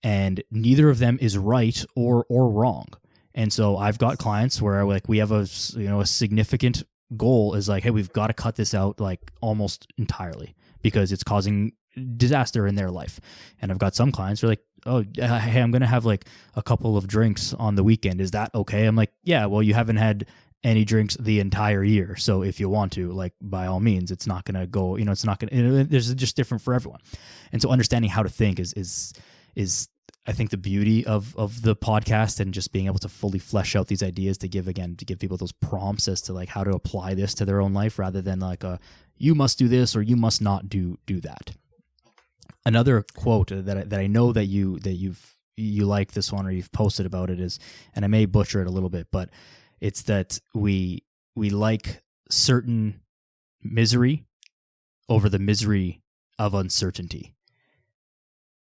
and neither of them is right or wrong. And so I've got clients where like we have a significant goal is like, hey, we've got to cut this out like almost entirely because it's causing disaster in their life. And I've got some clients who are like, oh, hey, I'm going to have like a couple of drinks on the weekend. Is that okay? I'm like, yeah, well, you haven't had any drinks the entire year. So if you want to, like, by all means, it's not going to go, it's not going to, there's just different for everyone. And so understanding how to think is I think the beauty of the podcast, and just being able to fully flesh out these ideas to give people those prompts as to like how to apply this to their own life, rather than like you must do this or you must not do that. Another quote that I know that you like this one, or you've posted about it, is, and I may butcher it a little bit, but it's that we like certain misery over the misery of uncertainty.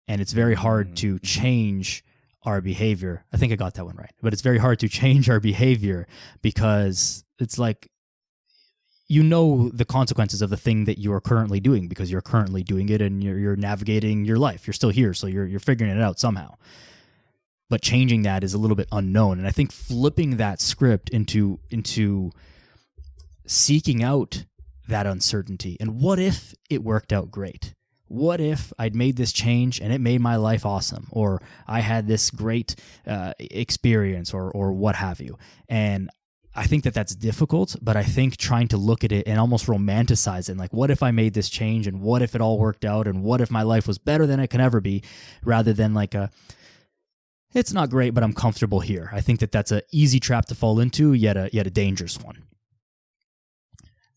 And it's very hard to change our behavior. I think I got that one right. But it's very hard to change our behavior because it's like, the consequences of the thing that you are currently doing because you're currently doing it and you're navigating your life. You're still here, so you're figuring it out somehow. but changing that is a little bit unknown. And I think flipping that script into seeking out that uncertainty. And what if it worked out great? What if I'd made this change and it made my life awesome, or I had this great experience, or what have you? And I think that that's difficult, but I think trying to look at it and almost romanticize it, and like, what if I made this change, and what if it all worked out, and what if my life was better than it can ever be, rather than like it's not great, but I'm comfortable here. I think that that's an easy trap to fall into, yet a dangerous one.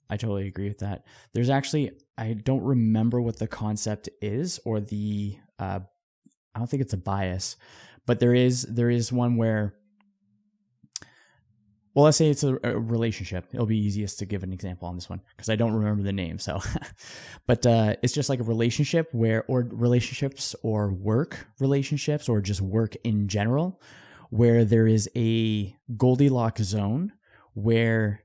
I totally agree with that. There's actually, I don't remember what the concept is, or the, I don't think it's a bias, but there is one where, well, let's say it's a relationship. It'll be easiest to give an example on this one because I don't remember the name. So, but it's just like a relationship or relationships, or work relationships, or just work in general, where there is a Goldilocks zone where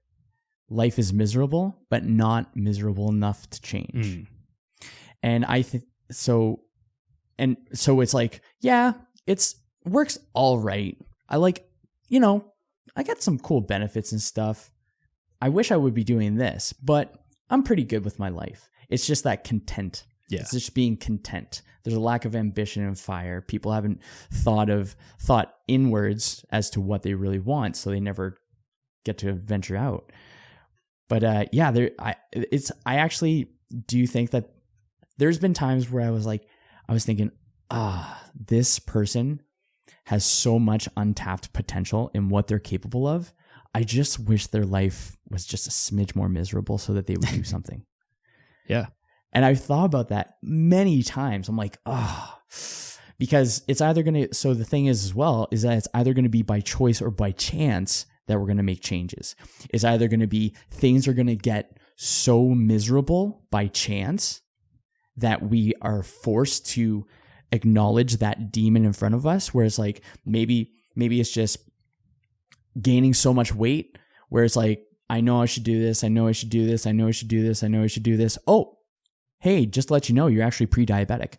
life is miserable, but not miserable enough to change. And I think so. And so it's like, yeah, works all right. I like, I got some cool benefits and stuff. I wish I would be doing this, but I'm pretty good with my life. It's just that content. Yeah. It's just being content. There's a lack of ambition and fire. People haven't thought inwards as to what they really want, so they never get to venture out. But I actually do think that there's been times where I was thinking, this person has so much untapped potential in what they're capable of. I just wish their life was just a smidge more miserable so that they would do something. Yeah. And I've thought about that many times. I'm like, because it's either going to, so the thing is as well, is that it's either going to be by choice or by chance that we're going to make changes. It's either going to be things are going to get so miserable by chance that we are forced to acknowledge that demon in front of us, where it's like, maybe it's just gaining so much weight where it's like, I know I should do this. I know I should do this. I know I should do this. I know I should do this. Oh, hey, just to let you know, you're actually pre-diabetic.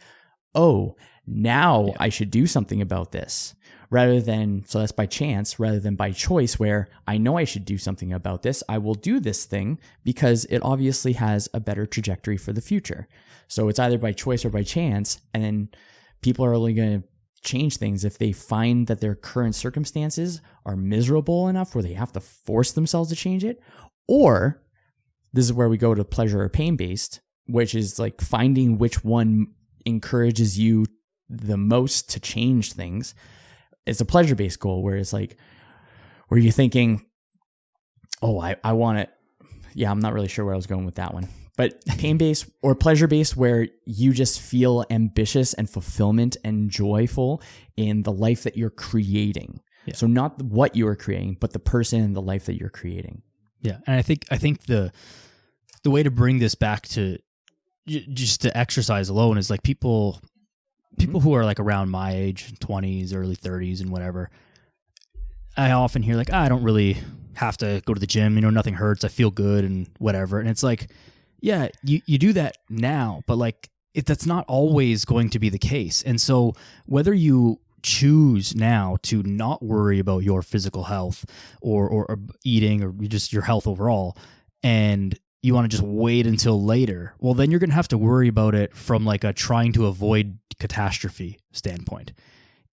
Oh, now I should do something about this, so that's by chance rather than by choice, where I know I should do something about this. I will do this thing because it obviously has a better trajectory for the future. So it's either by choice or by chance. And then people are only going to change things if they find that their current circumstances are miserable enough where they have to force themselves to change it. Or this is where we go to pleasure or pain based, which is like finding which one encourages you the most to change things. It's a pleasure based goal where it's like, where you're thinking, oh, I want it. Yeah, I'm not really sure where I was going with that one. But pain-based or pleasure-based, where you just feel ambitious and fulfillment and joyful in the life that you're creating. Yeah. So not what you are creating, but the person and the life that you're creating. Yeah, and I think the way to bring this back to just to exercise alone is like people who are like around my age, 20s, early 30s, and whatever. I often hear like, I don't really have to go to the gym. Nothing hurts. I feel good and whatever. And it's like, yeah, you do that now, but like that's not always going to be the case. And so whether you choose now to not worry about your physical health or eating or just your health overall, and you want to just wait until later, well, then you're going to have to worry about it from like a trying to avoid catastrophe standpoint.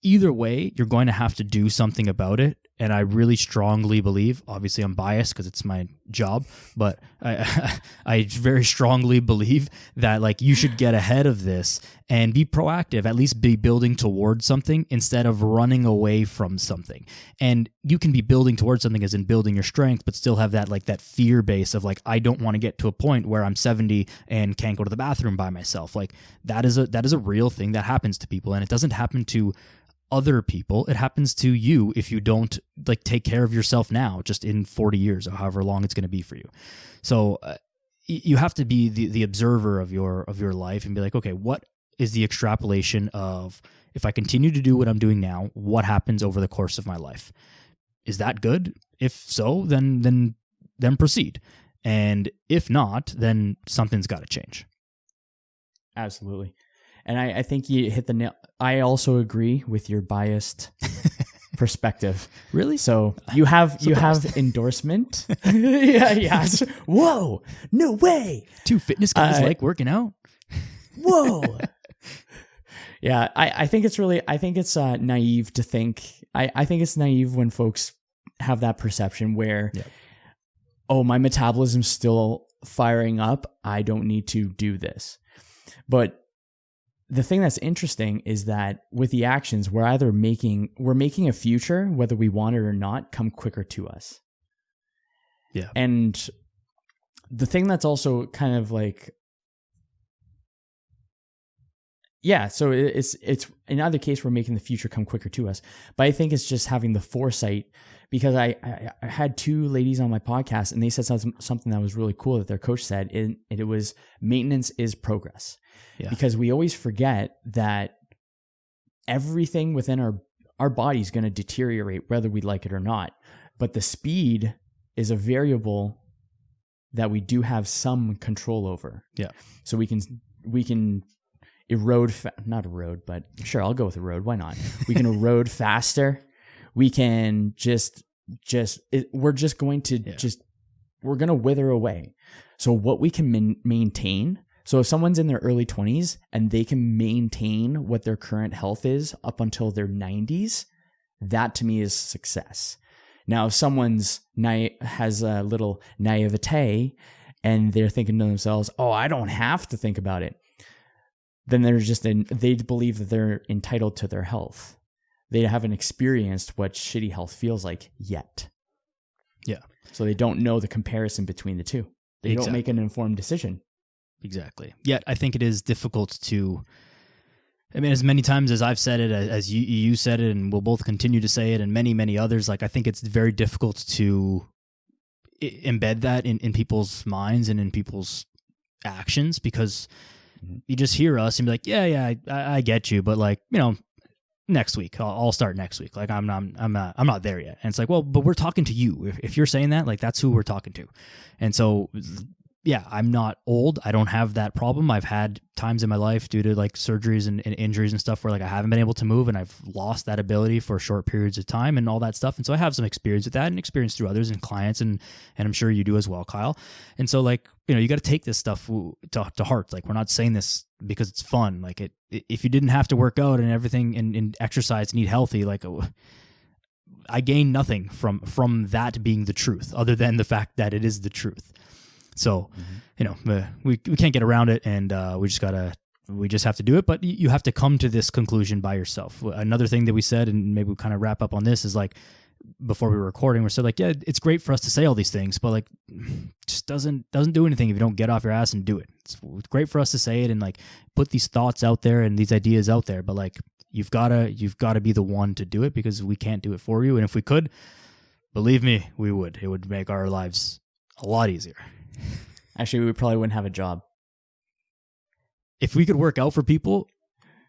Either way, you're going to have to do something about it. And I really strongly believe, obviously I'm biased because it's my job, but I very strongly believe that like you should get ahead of this and be proactive, at least be building towards something instead of running away from something. And you can be building towards something as in building your strength, but still have that like that fear base of like, I don't want to get to a point where I'm 70 and can't go to the bathroom by myself. Like that is a real thing that happens to people, and it doesn't happen to other people. It happens to you if you don't like take care of yourself now, just in 40 years or however long it's going to be for you. So you have to be the observer of your life and be like, okay, what is the extrapolation of, if I continue to do what I'm doing now, what happens over the course of my life? Is that good? If so, then proceed. And if not, then something's got to change. Absolutely. And I think you hit the nail. I also agree with your biased perspective. Really? So you have endorsement. Yeah. Whoa, no way. 2 fitness guys like working out. Whoa. Yeah, I think it's naive to think. I think it's naive when folks have that perception where, oh, my metabolism's still firing up. I don't need to do this. But the thing that's interesting is that with the actions, we're making a future, whether we want it or not, come quicker to us. Yeah. And the thing that's also kind of like, yeah, so it's in either case, we're making the future come quicker to us. But I think it's just having the foresight, because I had 2 ladies on my podcast and they said something that was really cool that their coach said, and it was maintenance is progress. Yeah. Because we always forget that everything within our body is going to deteriorate whether we like it or not. But the speed is a variable that we do have some control over. Yeah. So we can erode, not erode, but sure, I'll go with erode. Why not? We can erode faster. We can we're going to wither away. So what we can maintain. So if someone's in their early 20s and they can maintain what their current health is up until their 90s, that to me is success. Now, if someone's has a little naivete and they're thinking to themselves, oh, I don't have to think about it, then they believe that they're entitled to their health. They haven't experienced what shitty health feels like yet. Yeah. So they don't know the comparison between the two. They don't make an informed decision. Exactly. Yet I think it is difficult to, as many times as I've said it, as you said it, and we'll both continue to say it, and many, many others, like I think it's very difficult to embed that in people's minds and in people's actions, because you just hear us and be like, yeah, I get you, but like, next week, I'll start next week. Like I'm not there yet. And it's like, well, but we're talking to you. If you're saying that, like that's who we're talking to. And so, yeah, I'm not old. I don't have that problem. I've had times in my life due to like surgeries and injuries and stuff where like I haven't been able to move and I've lost that ability for short periods of time and all that stuff. And so I have some experience with that and experience through others and clients, and I'm sure you do as well, Kyle. And so like, you got to take this stuff to heart. Like we're not saying this because it's fun. Like if you didn't have to work out and everything and exercise and eat healthy, like I gain nothing from that being the truth other than the fact that it is the truth. So, we can't get around it, and we just have to do it. But you have to come to this conclusion by yourself. Another thing that we said, and maybe we kind of wrap up on this, is like before we were recording, we said like, yeah, it's great for us to say all these things, but like, just doesn't do anything if you don't get off your ass and do it. It's great for us to say it and like put these thoughts out there and these ideas out there, but like you've gotta be the one to do it, because we can't do it for you. And if we could, believe me, we would. It would make our lives a lot easier. Actually, we probably wouldn't have a job. If we could work out for people,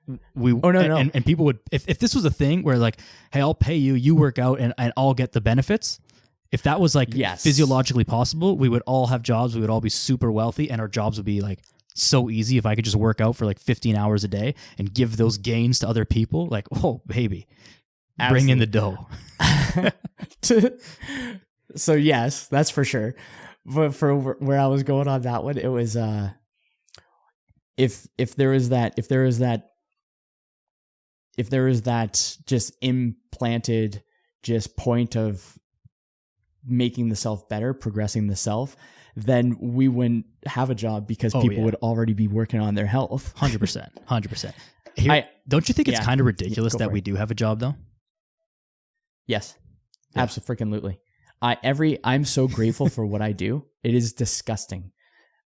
and people would, if this was a thing where like, hey, I'll pay you, you work out and I'll get the benefits. If that was like physiologically possible, we would all have jobs. We would all be super wealthy, and our jobs would be like so easy. If I could just work out for like 15 hours a day and give those gains to other people, like, oh baby, bring in the dough. So yes, that's for sure. But for where I was going on that one, it was if there is that just implanted just point of making the self better, progressing the self, then we wouldn't have a job, because people would already be working on their health. 100%. Don't you think it's kind of ridiculous that we do have a job though? Yes, yeah. Absolutely. I'm so grateful for what I do. It is disgusting.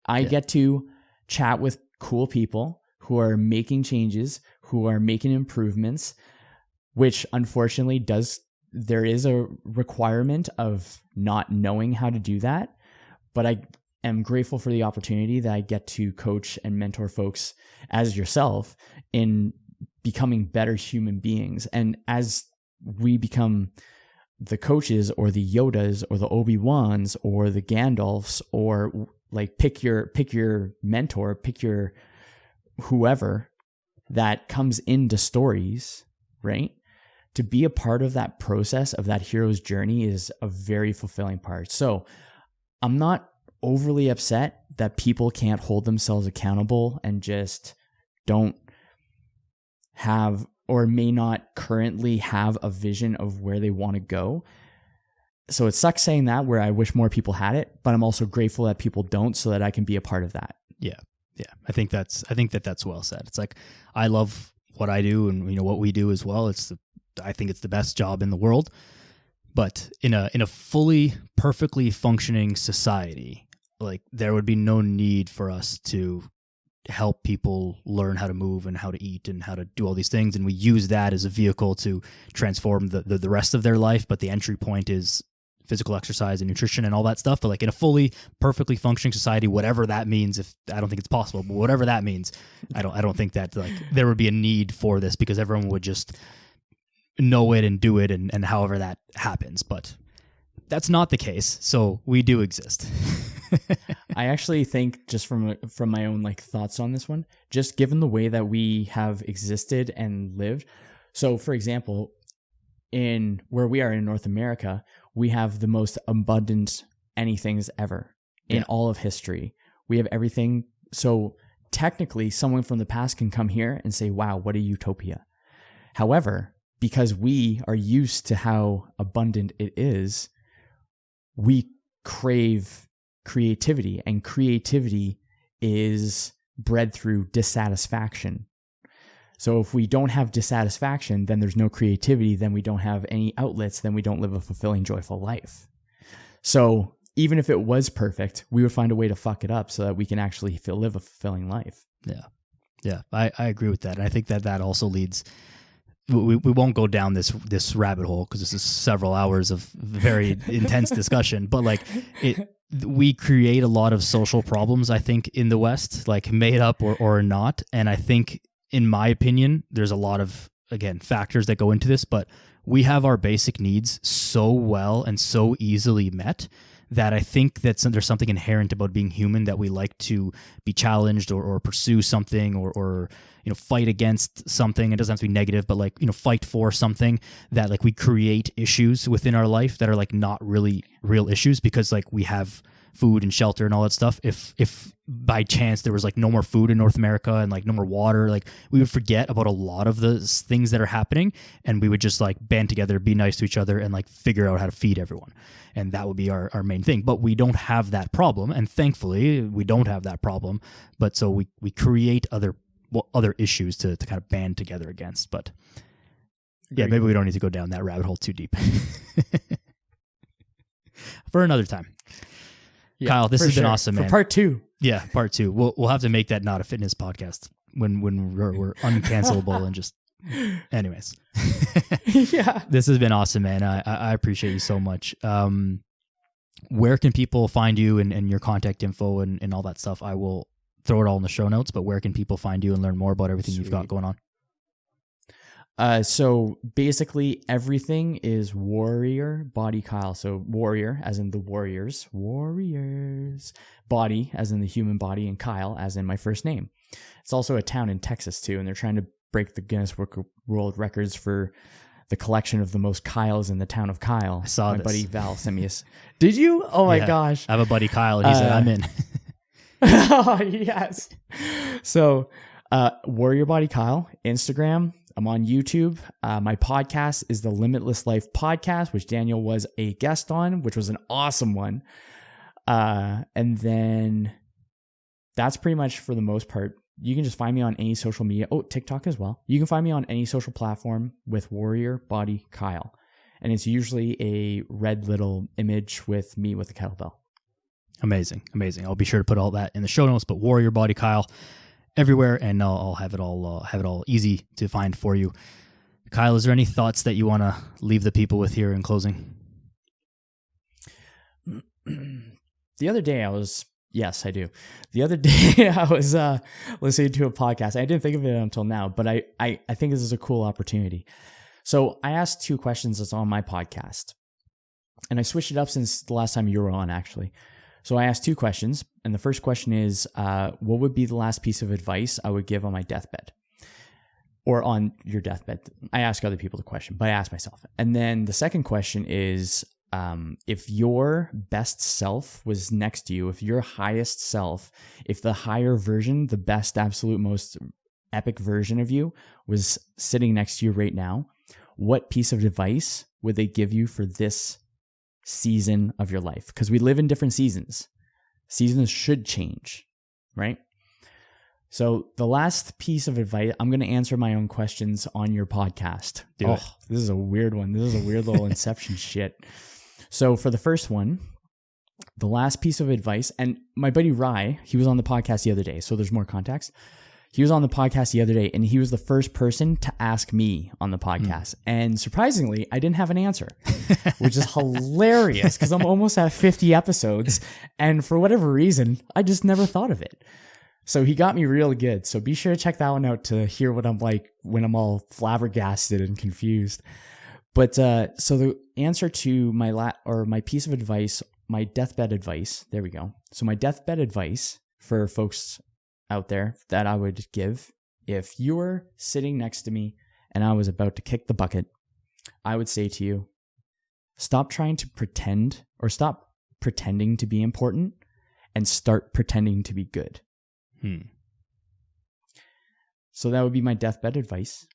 I get to chat with cool people who are making changes, who are making improvements, which unfortunately there is a requirement of not knowing how to do that. But I am grateful for the opportunity that I get to coach and mentor folks as yourself in becoming better human beings. And as we become the coaches or the Yodas or the Obi-Wans or the Gandalfs, or like pick your mentor, pick your whoever, that comes into stories, right? To be a part of that process of that hero's journey is a very fulfilling part. So I'm not overly upset that people can't hold themselves accountable and just don't have or may not currently have a vision of where they want to go. So it sucks saying that, where I wish more people had it, but I'm also grateful that people don't, so that I can be a part of that. Yeah. I think that's well said. It's like, I love what I do and what we do as well. I think it's the best job in the world, but in a fully perfectly functioning society, like, there would be no need for us to help people learn how to move and how to eat and how to do all these things. And we use that as a vehicle to transform the rest of their life. But the entry point is physical exercise and nutrition and all that stuff. But like, in a fully perfectly functioning society, whatever that means, I don't think it's possible, but whatever that means, I don't think that like there would be a need for this, because everyone would just know it and do it and however that happens. But that's not the case. So we do exist. I actually think, just from my own like thoughts on this one, just given the way that we have existed and lived. So for example, in where we are in North America, we have the most abundant anythings ever in all of history. We have everything. So technically someone from the past can come here and say, wow, what a utopia. However, because we are used to how abundant it is, we crave creativity, and creativity is bred through dissatisfaction. So if we don't have dissatisfaction, then there's no creativity, then we don't have any outlets, then we don't live a fulfilling, joyful life. So even if it was perfect, we would find a way to fuck it up so that we can actually live a fulfilling life. Yeah, I agree with that. And I think that also leads... We won't go down this rabbit hole, because this is several hours of very intense discussion, but like, we create a lot of social problems, I think, in the West, like made up or not. And I think, in my opinion, there's a lot of, again, factors that go into this, but we have our basic needs so well and so easily met that I think that there's something inherent about being human, that we like to be challenged or pursue something or fight against something. It doesn't have to be negative, but like, fight for something, that like we create issues within our life that are like not really real issues, because like we have food and shelter and all that stuff. If by chance there was like no more food in North America and like no more water, like we would forget about a lot of the things that are happening, and we would just like band together, be nice to each other, and like figure out how to feed everyone. And that would be our main thing. But we don't have that problem. And thankfully we don't have that problem. But so we create other issues to kind of band together against. But yeah, maybe we don't need to go down that rabbit hole too deep. For another time. Yeah, Kyle, this has been awesome, man. For part 2. Yeah, part 2. We'll have to make that not a fitness podcast when we're uncancelable and just... Anyways. Yeah. This has been awesome, man. I appreciate you so much. Where can people find you and your contact info and all that stuff? I will throw it all in the show notes, but where can people find you and learn more about everything you've got going on? So basically everything is Warrior Body Kyle. So warrior as in the warriors, body as in the human body, and Kyle as in my first name. It's also a town in Texas too, and they're trying to break the Guinness World Records for the collection of the most Kyles in the town of Kyle. I saw my this. buddy Val sent me Did you? Oh my gosh. I have a buddy Kyle, and he said I'm in. Oh, yes. So Warrior Body Kyle, Instagram. I'm on YouTube. My podcast is the Limitless Life Podcast, which Daniel was a guest on, which was an awesome one. And then that's pretty much, for the most part, you can just find me on any social media. Oh, TikTok as well. You can find me on any social platform with Warrior Body Kyle. And it's usually a red little image with me with a kettlebell. Amazing. I'll be sure to put all that in the show notes, but Warrior Body Kyle everywhere, and I'll have it all easy to find for you. Kyle, is there any thoughts that you want to leave the people with here in closing? The other day yes, I do. The other day I was listening to a podcast. I didn't think of it until now, but I think this is a cool opportunity. So I asked 2 questions that's on my podcast, and I switched it up since the last time you were on, actually. So I asked 2 questions, and the first question is, what would be the last piece of advice I would give on my deathbed? or on your deathbed. I ask other people the question, but I ask myself. And then the second question is, if your best self was next to you, if your highest self, if the higher version, the best, absolute, most epic version of you was sitting next to you right now, what piece of advice would they give you for this season of your life? Because we live in different seasons. Seasons should change, right? So the last piece of advice, I'm going to answer my own questions on your podcast. This is a weird one. This is a weird little inception shit. So for the first one, the last piece of advice, and my buddy Rye, he was on the podcast the other day, so there's more context. He was on the podcast the other day, and he was the first person to ask me on the podcast. And surprisingly, I didn't have an answer, which is hilarious because I'm almost at 50 episodes. And for whatever reason, I just never thought of it. So he got me real good. So be sure to check that one out to hear what I'm like when I'm all flabbergasted and confused. But so the answer to my piece of advice, my deathbed advice, there we go. So my deathbed advice for folks out there that I would give, if you were sitting next to me and I was about to kick the bucket, I would say to you, stop trying to pretend, or stop pretending to be important and start pretending to be good. So that would be my deathbed advice.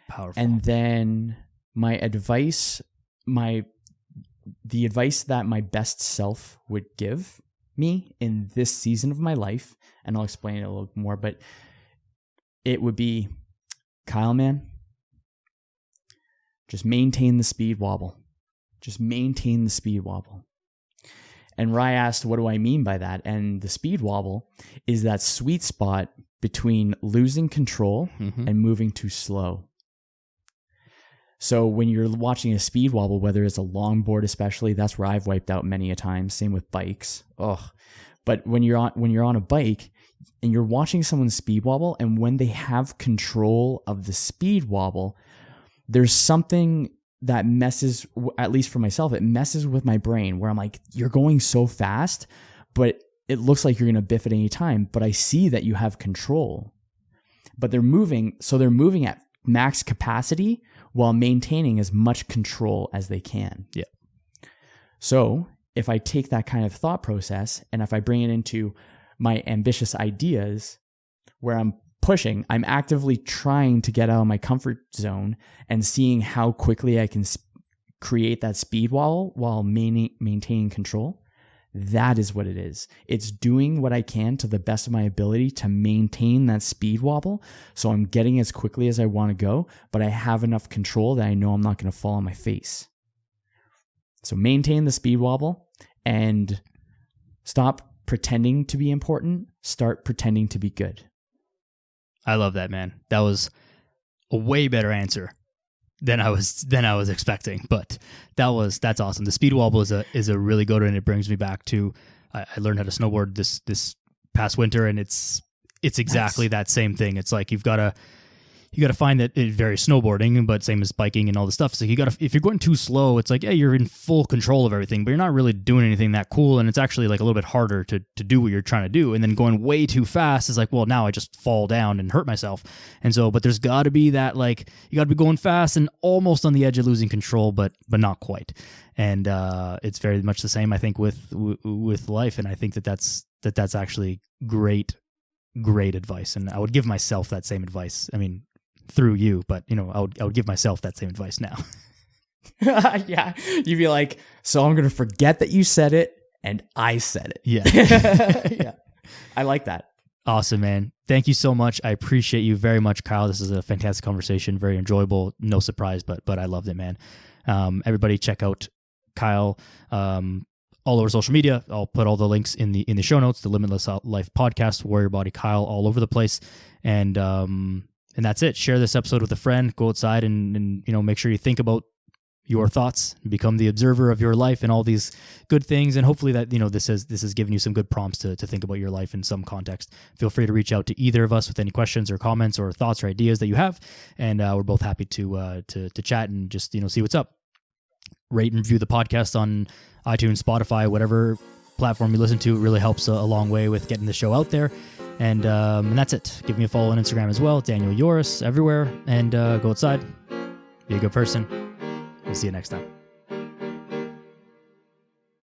Powerful. And then my advice, the advice that my best self would give me in this season of my life, and I'll explain it a little more, but it would be, Kyle, man, just maintain the speed wobble. Just maintain the speed wobble. And Rye asked, what do I mean by that? And the speed wobble is that sweet spot between losing control and moving too slow. So when you're watching a speed wobble, whether it's a longboard especially, that's where I've wiped out many a time. Same with bikes. But when you're on a bike and you're watching someone speed wobble, and when they have control of the speed wobble, there's something that messes, at least for myself, it messes with my brain where I'm like, you're going so fast, but it looks like you're going to biff at any time. But I see that you have control. But they're moving at max capacity while maintaining as much control as they can. Yeah. So if I take that kind of thought process and if I bring it into my ambitious ideas where I'm actively trying to get out of my comfort zone and seeing how quickly I can create that speed wall while maintaining control. That is what it is. It's doing what I can to the best of my ability to maintain that speed wobble. So I'm getting as quickly as I want to go, but I have enough control that I know I'm not going to fall on my face. So maintain the speed wobble and stop pretending to be important. Start pretending to be good. I love that, man. That was a way better answer than I was expecting, but that's awesome. The speed wobble is a really good one, and it brings me back to I learned how to snowboard this past winter, and it's exactly that same thing. It's like you got to find that it varies snowboarding, but same as biking and all the stuff. So if you're going too slow, it's like, yeah, you're in full control of everything, but you're not really doing anything that cool. And it's actually like a little bit harder to do what you're trying to do. And then going way too fast is like, well, now I just fall down and hurt myself. And so, but there's got to be that, like, you got to be going fast and almost on the edge of losing control, but not quite. And it's very much the same, I think, with life. And I think that's actually great advice. And I would give myself that same advice. I mean, through you, but I would give myself that same advice now. Yeah, you'd be like, so I'm gonna forget that you said it and I said it. Yeah. Yeah, I like that. Awesome, man. Thank you so much. I appreciate you very much, Kyle. This is a fantastic conversation, very enjoyable. No surprise, but I loved it, man. Everybody check out Kyle all over social media. I'll put all the links in the show notes. The Limitless Life Podcast, Warrior Body Kyle, all over the place. And that's it. Share this episode with a friend. Go outside and make sure you think about your thoughts, become the observer of your life and all these good things. And hopefully that, this has given you some good prompts to think about your life in some context. Feel free to reach out to either of us with any questions or comments or thoughts or ideas that you have. And we're both happy to chat and just, see what's up. Rate and review the podcast on iTunes, Spotify, whatever platform you listen to. It really helps a long way with getting the show out there. And that's it. Give me a follow on Instagram as well, Daniel Yoris, everywhere. And go outside. Be a good person. We'll see you next time.